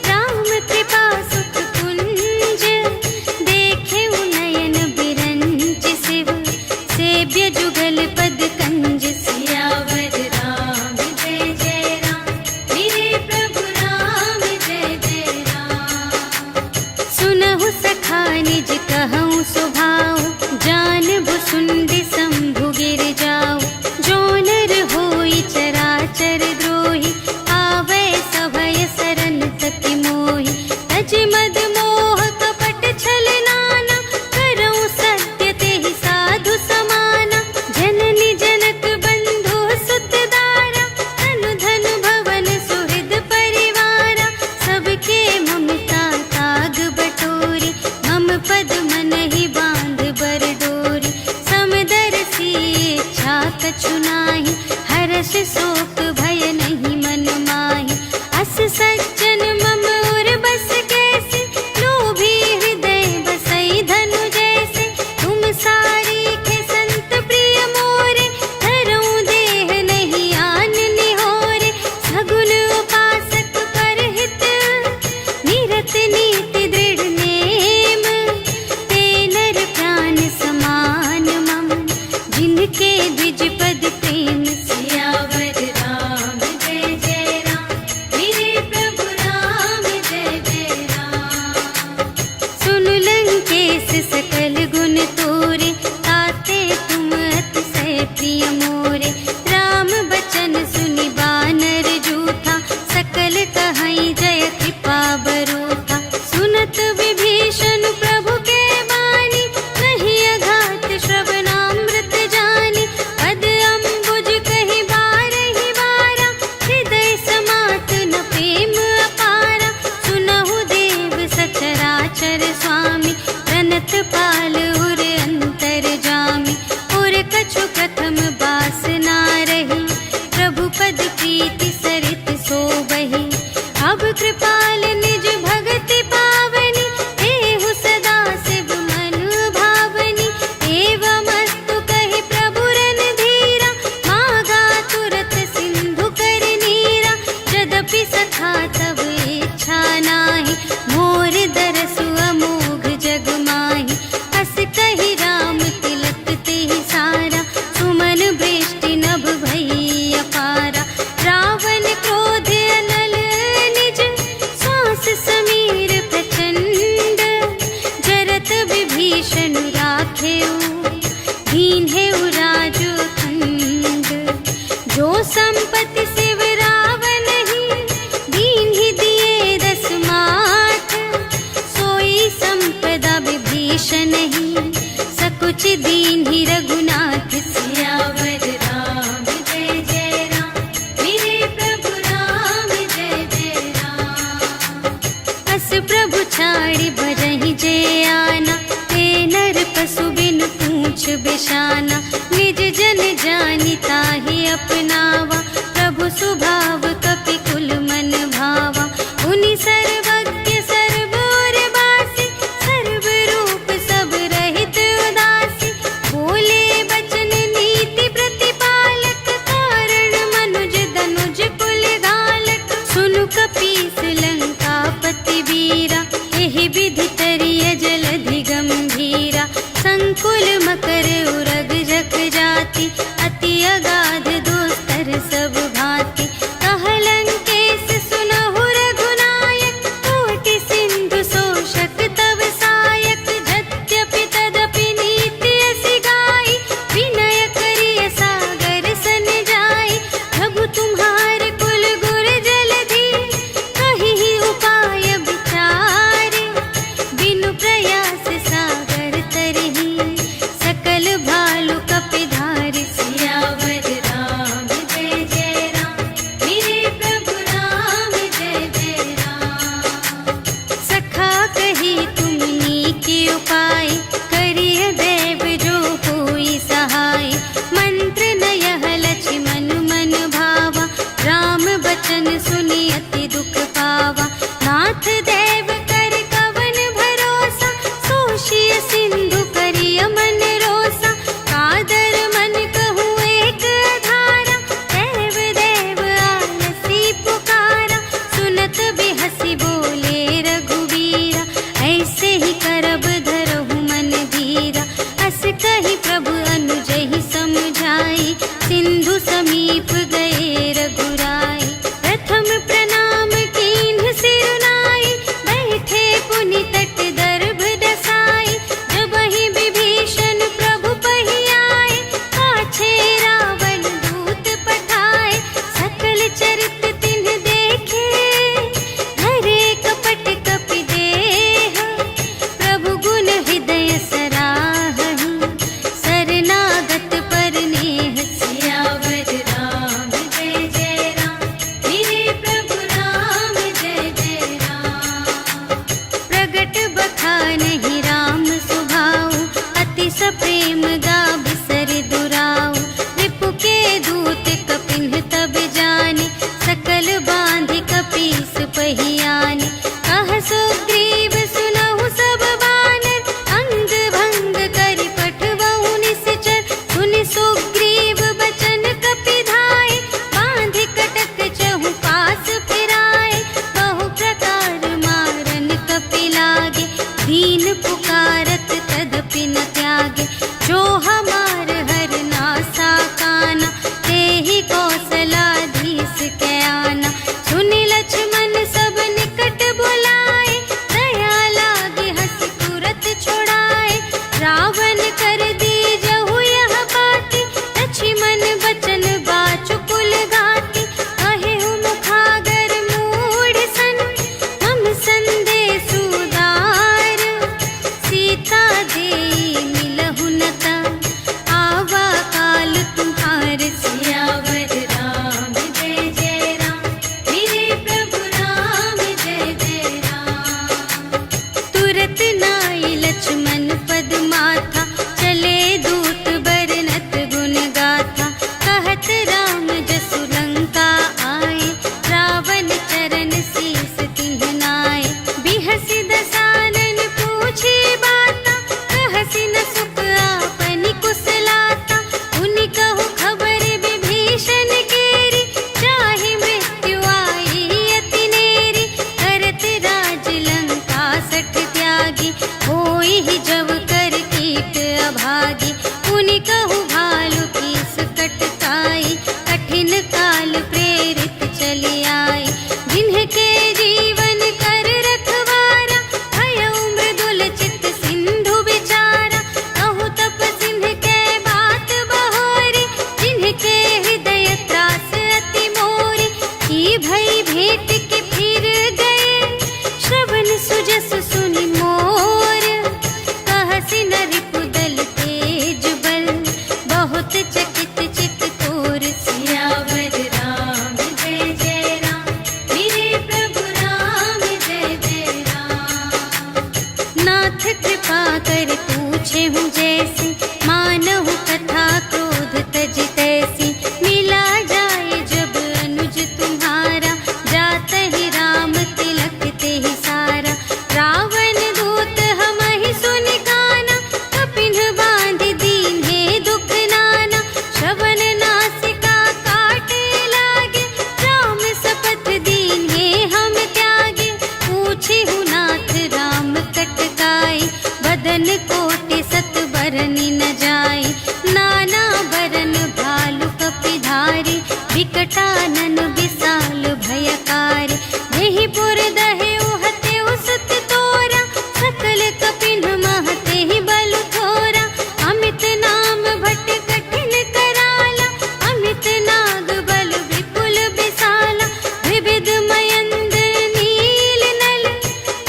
राम कृपा सुख कुंज। देखे नयन बिरंच शिव, सेव्य जुगल पद कंज। सियावर राम जय जय राम, मेरे प्रभु राम जय जय राम। सुनहु सखा निज कहूँ स्वभाव, जान भुसुंडी शंभु गिर जाऊ। जो नर होई चराचर द्रोही, आवे सभय सरन तति मोहि। तज मद मोह कपट छल नाना, करऊँ सत्य तेहि साधु समाना। जननी जनक बंधु सुत दारा, तनु धन भवन सुहृद परिवारा। सबके ममता ताग बटोरी, मम पद मन ही बांध बर डोरी। समदर्शी इच्छा कछु नाही, हर्ष शोक भय नहीं मन माही। अस सज्जन मम उर बस कैसे, लोभी हृदय बसई धनु जैसे। तुम सारी के संत प्रिय मोरे, धरूं देह नहीं आन निहोरे। सगुन उपासक कर हित, निरत नीति दृढ़ नेम। ते नर प्राण समान मम, जिनके द्विज पद प्रेम। सियावर राम जय जय राम, मेरे प्रभु राम जय जय राम। सुन लंकेश सकल गुण तोरे, ताते तुम अतिशय प्रिय मोरे। राम बचन सुनि बानर जूठा, सकल कहई जय कृपा बरूठा। सुनत विभीषण प्रभु के बानी, नहीं अघात श्रवणामृत जानी। पद अम्बुज कहि बारहि बारा, हृदय समात न प्रेम अपारा। सुनहु देव सचराचर स्वामी, प्रणत पाल उर विभीषण राखेऊ दीन्हेऊ राजो खंड। जो संपत्ति शिव रावण ही दीन्हि दिए 10 माठ। सोई संपदा विभीषण ही सकुच दीन्हि रघुनाथ। सियावर राम जय जय राम, मेरे प्रभु राम जय जय राम। अस प्रभु छाड़ि भजहि जे आना, ते नर पशु बिन पूछ बिशाना। निज जन जानि ताहि अपनावा, प्रभु सुभाव कपि कुल मन भावा। उनि सर्वज्ञ सर्व और बासी, सर्व रूप सब रहित उदासी। बोले बचन नीति प्रतिपालक, कारण मनुज धनुज कुल घालक। सुनु कपीस लंकापति वीरा, एहि विधि तरिय जलधि गंभीरा। संकुल मकर उरग जग जाति, अति अगाध दोस्तर सब भांति। कहलंकेश सुनहु रघुनायक, कोटि सिंधु शोषक तव सायक। यद्यपि तदपि नीति असि गाई, विनय करिय सागर सन जाई। प्रभु तुम्हार कुल गुर जलधि, कहिहि उपाय विचार। बिनु प्रयास सागर तरहि, सकल भालु कपिधारि। सियावर राम जय जय राम, मेरे प्रभु राम जय जय राम। सखा कही तुमनी के उपाय, करिय देव जो होई सहाय। मंत्र न यह लक्ष्मण मन भावा, राम बचन सुनि अति दुख पावा। नाथ देव कर कवन भरोसा, सोषिय सिंधु करिय मन रोसा। कादर मन कहूँ एक अधारा, देव देव आलसी पुकारा। सुनत बिहसी बोले रघुवीरा, ऐसे ही करब धरहु मन धीरा। अस कही प्रभु अनुजहि समझाई, सिंधु समीप गए रघुराई। प्रथम प्रणाम कीन्ह सिरुनाई, बैठे पुनि तट दर्भ दसाई। जबहि विभीषण प्रभु पहि आए, पाछे रावण दूत पठाए। सकल चरित तिन्ह देखे, हरे कपट कपि देह। प्रभु गुण हृदय सराहहि, शरणागत पर नेह। सियावर राम जय जय राम, मेरे प्रभु राम जय जय राम। प्रगट बखानहि राम सुभाऊ, अति सप्रेम गा बिसर दुराऊ। रिपु के दूत कपिन्ह तब जाने, सकल बांधि कपीस पहि आने। कह सुग्रीव सुनहु सब बानर, अंग भंग करि पठबहु निश्चर। सुनि सुग्रीव बचन कपिधाय, बांधि कटक चहु पास फिराए। बहु प्रकार मारन कपि लागे, दीन पुकारत तदपि न त्यागे। जो हमार हर नासा काना, तेहि कौशलाधीश के आना। सुनि लक्ष्मण सब निकट बुलाए, दया लागे हँसि तुरत छुड़ाए। रावण कर दीजहु यह बाती, लक्ष्मण बचन बाचु कुल घाती। कहेहु मुखागर मूढ़ सन, मम संदेश उदार। सीता देई मिलहु न ता, आवा काल तुम्हार। सियावर राम जय जय राम, मेरे प्रभु राम जय जय राम। तुरत नाई लक्ष्मण पद माथा, चले दूत बरनत गुण गाथा। कहत राम जसु लंका आए, रावण चरण शीस तिन्ह नाए। बिहसि दसानन पूछे बाता, कहसि न सुख आपनि कुशलाता। उनि कहु खबर विभीषण केरी, चाहि मृत्यु आई अति नेरी। करत राज लंका सठ त्यागी, होई ही जब कर कीट अभागी। उनि कहु भालु कीस कटकाई, कठिन काल प्रेरित चली आई। जिनके जीवन कर रखवारा, भयउ मृदुल चित सिंधु विचार। जैसी, मानहु कथा क्रोध तज तैसी। मिला जाए जब अनुज तुम्हारा, जात ही राम तिलक ते ही सारा। रावण दूत हमहि सुनि काना, कपिन बांध दीन्हे दुख नाना। श्रवण नासिका काटे लागे, राम शपथ दीन्हे हम त्यागे। पूछिहु नाथ राम कटकाई, बदन कोटि सत बरनि न जाई। नाना बरन भालु कपिधारी, विकटानन विशाल भयकारी। देहि पुर दहेउ हतेउ सुत तोरा, सकल कपिन महते ही बल थोरा। अमित नाम भट कठिन कराला, अमित नाग बल विपुल विशाला। विविध मयंद्र नील नल,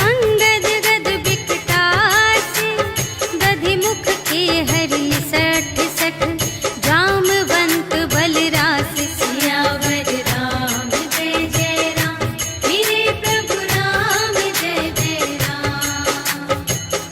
अंगद गद विकटासी। दधि मुख के हरि सठ सठ, जामवंत बलरासी। सियावर राम जय जय राम, मेरे प्रभु राम जय जय राम।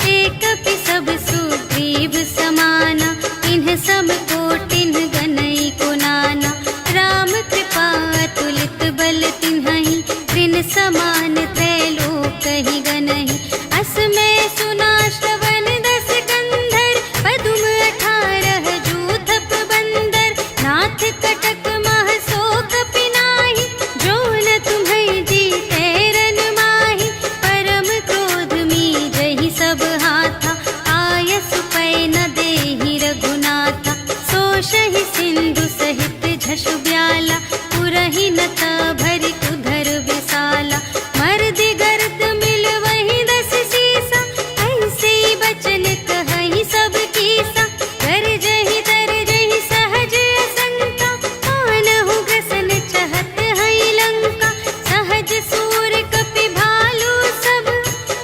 एक कपि सब सुग्रीव समाना, इन्ह सम कोटिन्ह गनई को नाना। राम कृपा अतुलित बल तिन्हहि, त्रिन समान त्रैलोक ही गनहि। अस मैं सुना श्रवण दस कंधर, पदुम 18 जूथप बंदर। नाथ कटक मह सो कपि नाही, जो न तुम्हें जीते रन माही। परम क्रोध मीजहि सब हाथा, आयसु पै न देहि रघुनाथा। सोषहि सिंधु सहित झषु ब्याला, पुरहि नता भरि उधर विशाला। मर्दि गर्द मिल वही 10 सीसा, ऐसे बचन कहहि सब कीसा। गरजहि तरजहि सहज असंका, मानहु ग्रसन चहत हई लंका। सहज सूर कपि भालु सब,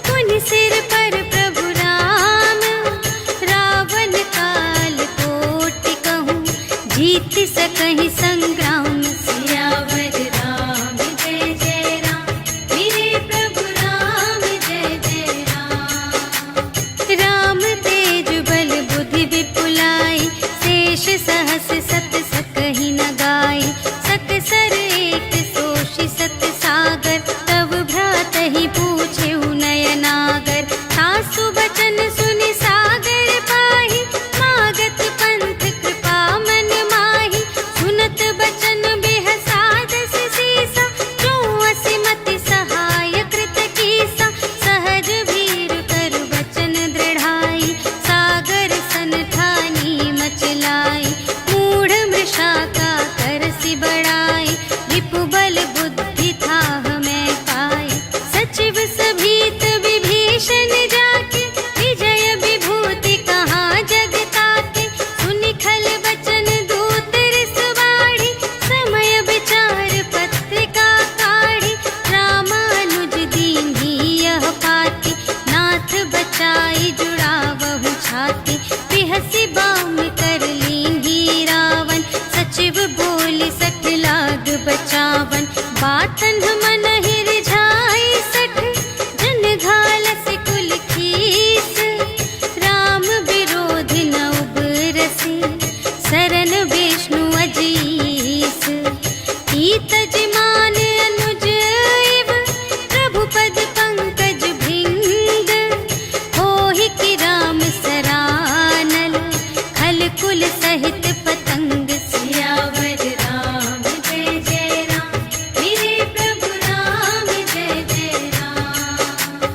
पुनि सिर पर प्रभु राम। रावण काल कोटि कहूँ, जीत सकहि संग्राम। सियावर राम जय जय राम, मेरे प्रभु राम जय जय राम। राम तेज बल बुद्धि विपुलाई, शेष सहस सत सकहि न गाई। सकसर एक सोषि सत सागर, तब भ्रातहि पूछेउ नयनागर। सासु बचन सुनि सागर पाहि, मागत पंथ कृपा मन माहि। सुनत बचन बिहसा 10 सीसा, जो असिमति सहाय कृत कीसा। सहज भीर कर बचन दृढ़ाई, सागर सन ठानी मचलाई। मूढ़ मृषा का करसि बढ़ाई, रिपु बल बुद्धि थाह मैं पाई। सचिव सभीत विभीषण जाके, विजय विभूति कहाँ जग ताके। सुनि खल बचन दूत रिस बाढ़ी, समय विचार पत्रिका काढ़ी। रामानुज दीन्ही यह पाती, नाथ बचाई जुड़ावहु छाती। बिहसि बाम कर लीन्ही रावण, सचिव बोलि सठ लाग बचावन। बातन मन ही रिझाई 60, जन घालसि कुल खीस। राम विरोधि न उबरसि, शरण विष्णु अजीस। ईतज मान अनुज इव, प्रभु पद पंकज भृंग। होहि कि राम सरानल, खल कुल सहित पतंग। सियावर राम जय जय राम, मेरे प्रभु राम जय जय राम।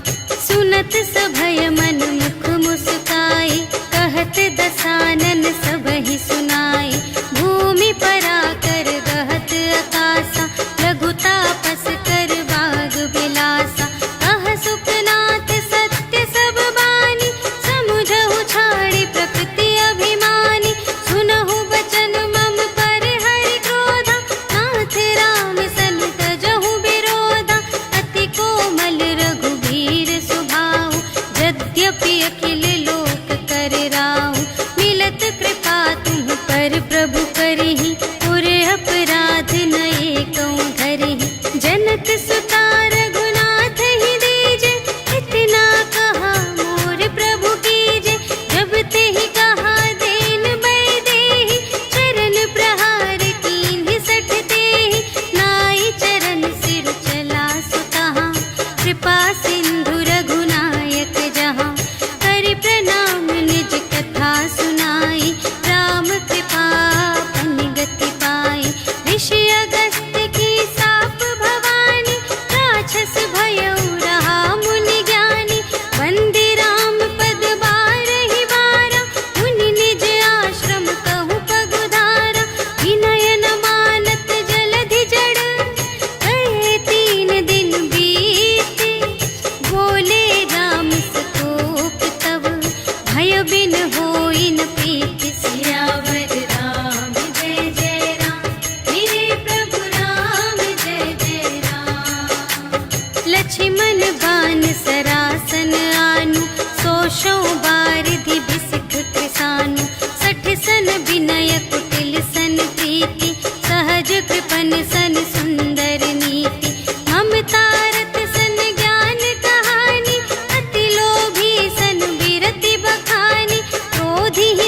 सुनत सभय मन मुख मुस्काई, कहत दसानन सबहि सुनाई। भूमि परा कर गहत आकासा, लघु तापस कर बाग बिलासा। कह सुखनाथ सत्य सब बानी, समुझहु छाड़ी प्रकृति अभिमानी। सुनहु बचन मम पर हरि क्रोधा, नाथ राम सन तजहु विरोधा। अति कोमल रघुबीर सुभाऊ, यद्यपि अखिल लोक कर राऊ। मिलत कृपा तुम पर प्रभु करहि, पुर अपराध न एकौ धरहि। जनक सुता रघुनाथ ही दीजे, इतना कहा मोर प्रभु कीजे। जब ते ही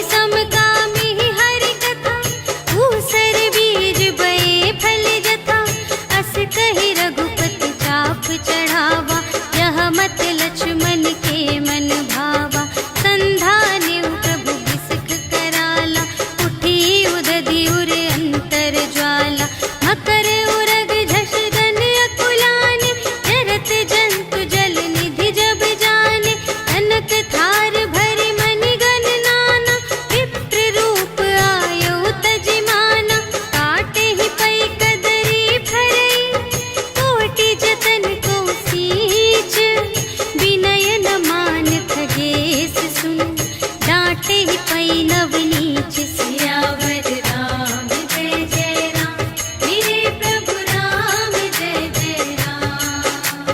समकामी हरि कथा, ऊसर बीज बए फल जथा। अस कहि रघुपति चाप चढ़ावा, यह मत लक्ष्मण के मन भावा। संधान्यु प्रभु बिसख कराला, उठी उदधि उर अंतर ज्वाला। मकर उरग झष गन अकुलाने, जरत जंतु जल निधि जब जाने। कनक थार भरि मनि गण नाना, विप्र रूप आयो तजिमाना। काटे ही पै कदरी भरई, कोटि जतन को सींच। विनय न मान खगेश सुन, डांटे ही पै नवनीच। सियावर राम जय जय राम, मेरे प्रभु राम जय जय राम।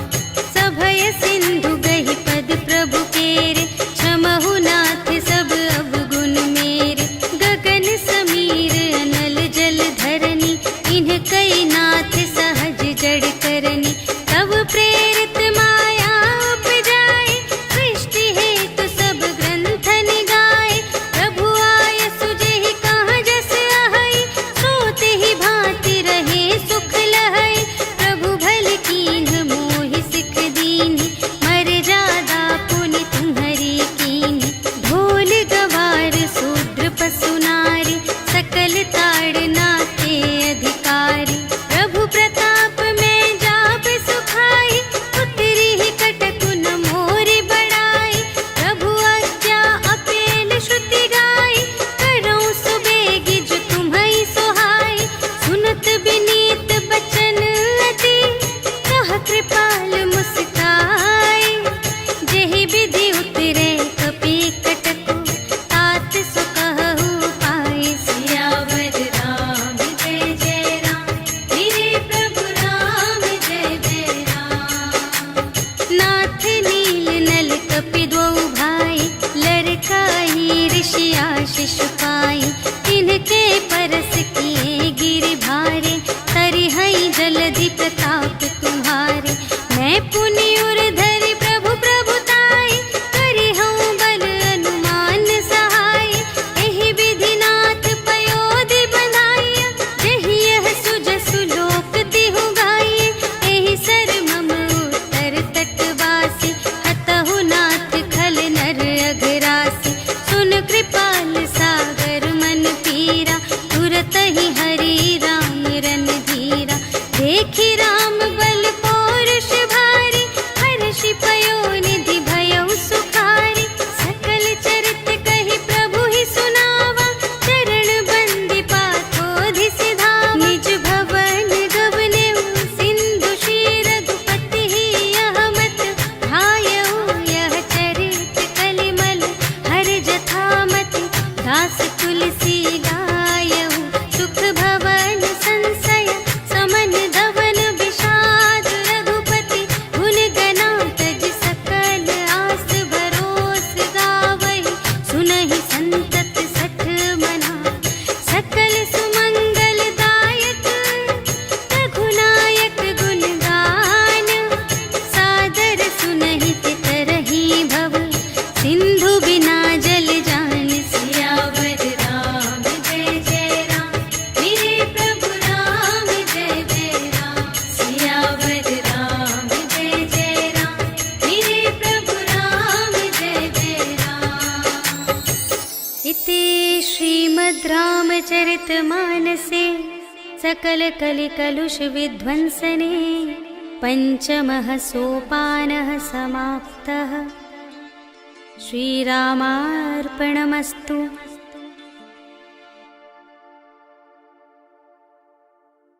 सभय सिंधु गहि पद प्रभु केरे, क्षमहु नाथ सब अवगुण मेरे। गगन समीर अनल जल धरनी, इन्ह कई नाथ सहज जड़ करनी। तब प्रेरित माया उपजाए, सृष्टि हेतु सब ग्रंथन गाए। प्रभु आय सुजेहि कहाँ जस अहै, सोते ही भांति रहे सुख लहै। प्रभु भल कीन्ह मोहि सिख दीन्हि, मर्यादा पुनि तुम्हरी कीन्हि। ढोल गवार शूद्र पशु नारी, सकल ताड़ना के अधिकारी। प्रभु प्रताप में जाप सुखाई, उतरी ही कटकु न मोरि बड़ाई। प्रभु आज्ञा अपेल श्रुति गाई, करौं सुबेगी जो तुम्है सोहाई। सुनत बिनीत बचन अति, कह कृपाल मुस्काई। जेहि विधि उतरे कपि कटकु, तात सो कहु पाई। सियावर राम जय जय राम, मेरे प्रभु राम जय जय राम। नाथ नील नल कपि द्वौ भाई, लरकाई ऋषि आशीष पाई। तिनके परस किए गिरि भारे, तरिहै जलधि प्रताप तुम्हारे। मैं पुनि उर धरि प्रभु प्रभुताई, करिहउँ बल अनुमान सहाय। एहि विधि नाथ पयोधि बंधाइया, जेहि यह सुजसु लोक तिहु गाइए। एहि सर मम उत्तर तटवासी, हतहु नाथ खल नर अघरासी। सुन कृपाल सागर मन पीरा, तुरत ही हरि राम रन धीरा। देखि राम बल पौरुष भारी, हर्षि पयो निधि भयउ सुखारी। सकल चरित कहि प्रभु ही सुनावा, चरण बंदी पाथोधि सिधावा। निज भवन गवनेउ सिंधु श्री रघुपति ही, यह मत भायउ यह चरित कलिमल। हर जथामति दास तुलसी गायउ, सुख भवन संशय समन धवन विषाद। रघुपति गुण गना तज सकल आस भरोस गावहि। सुनहि संतत सठ मना, सकल सुमंगल दायक। रघुनायक गुण गान, सादर सुनहि तरहि भव। सिंधु बिना जल जान। सियावर राम जय जय राम, मेरे प्रभु राम जय जय राम। सियावर राम जय जय राम, मेरे प्रभु राम जय जय राम। इति श्रीमद् रामचरितमानसे सकल कलि कलुष विध्वंसने, पंचमः सोपानः समाप्तः। श्रीरामार्पणमस्तु।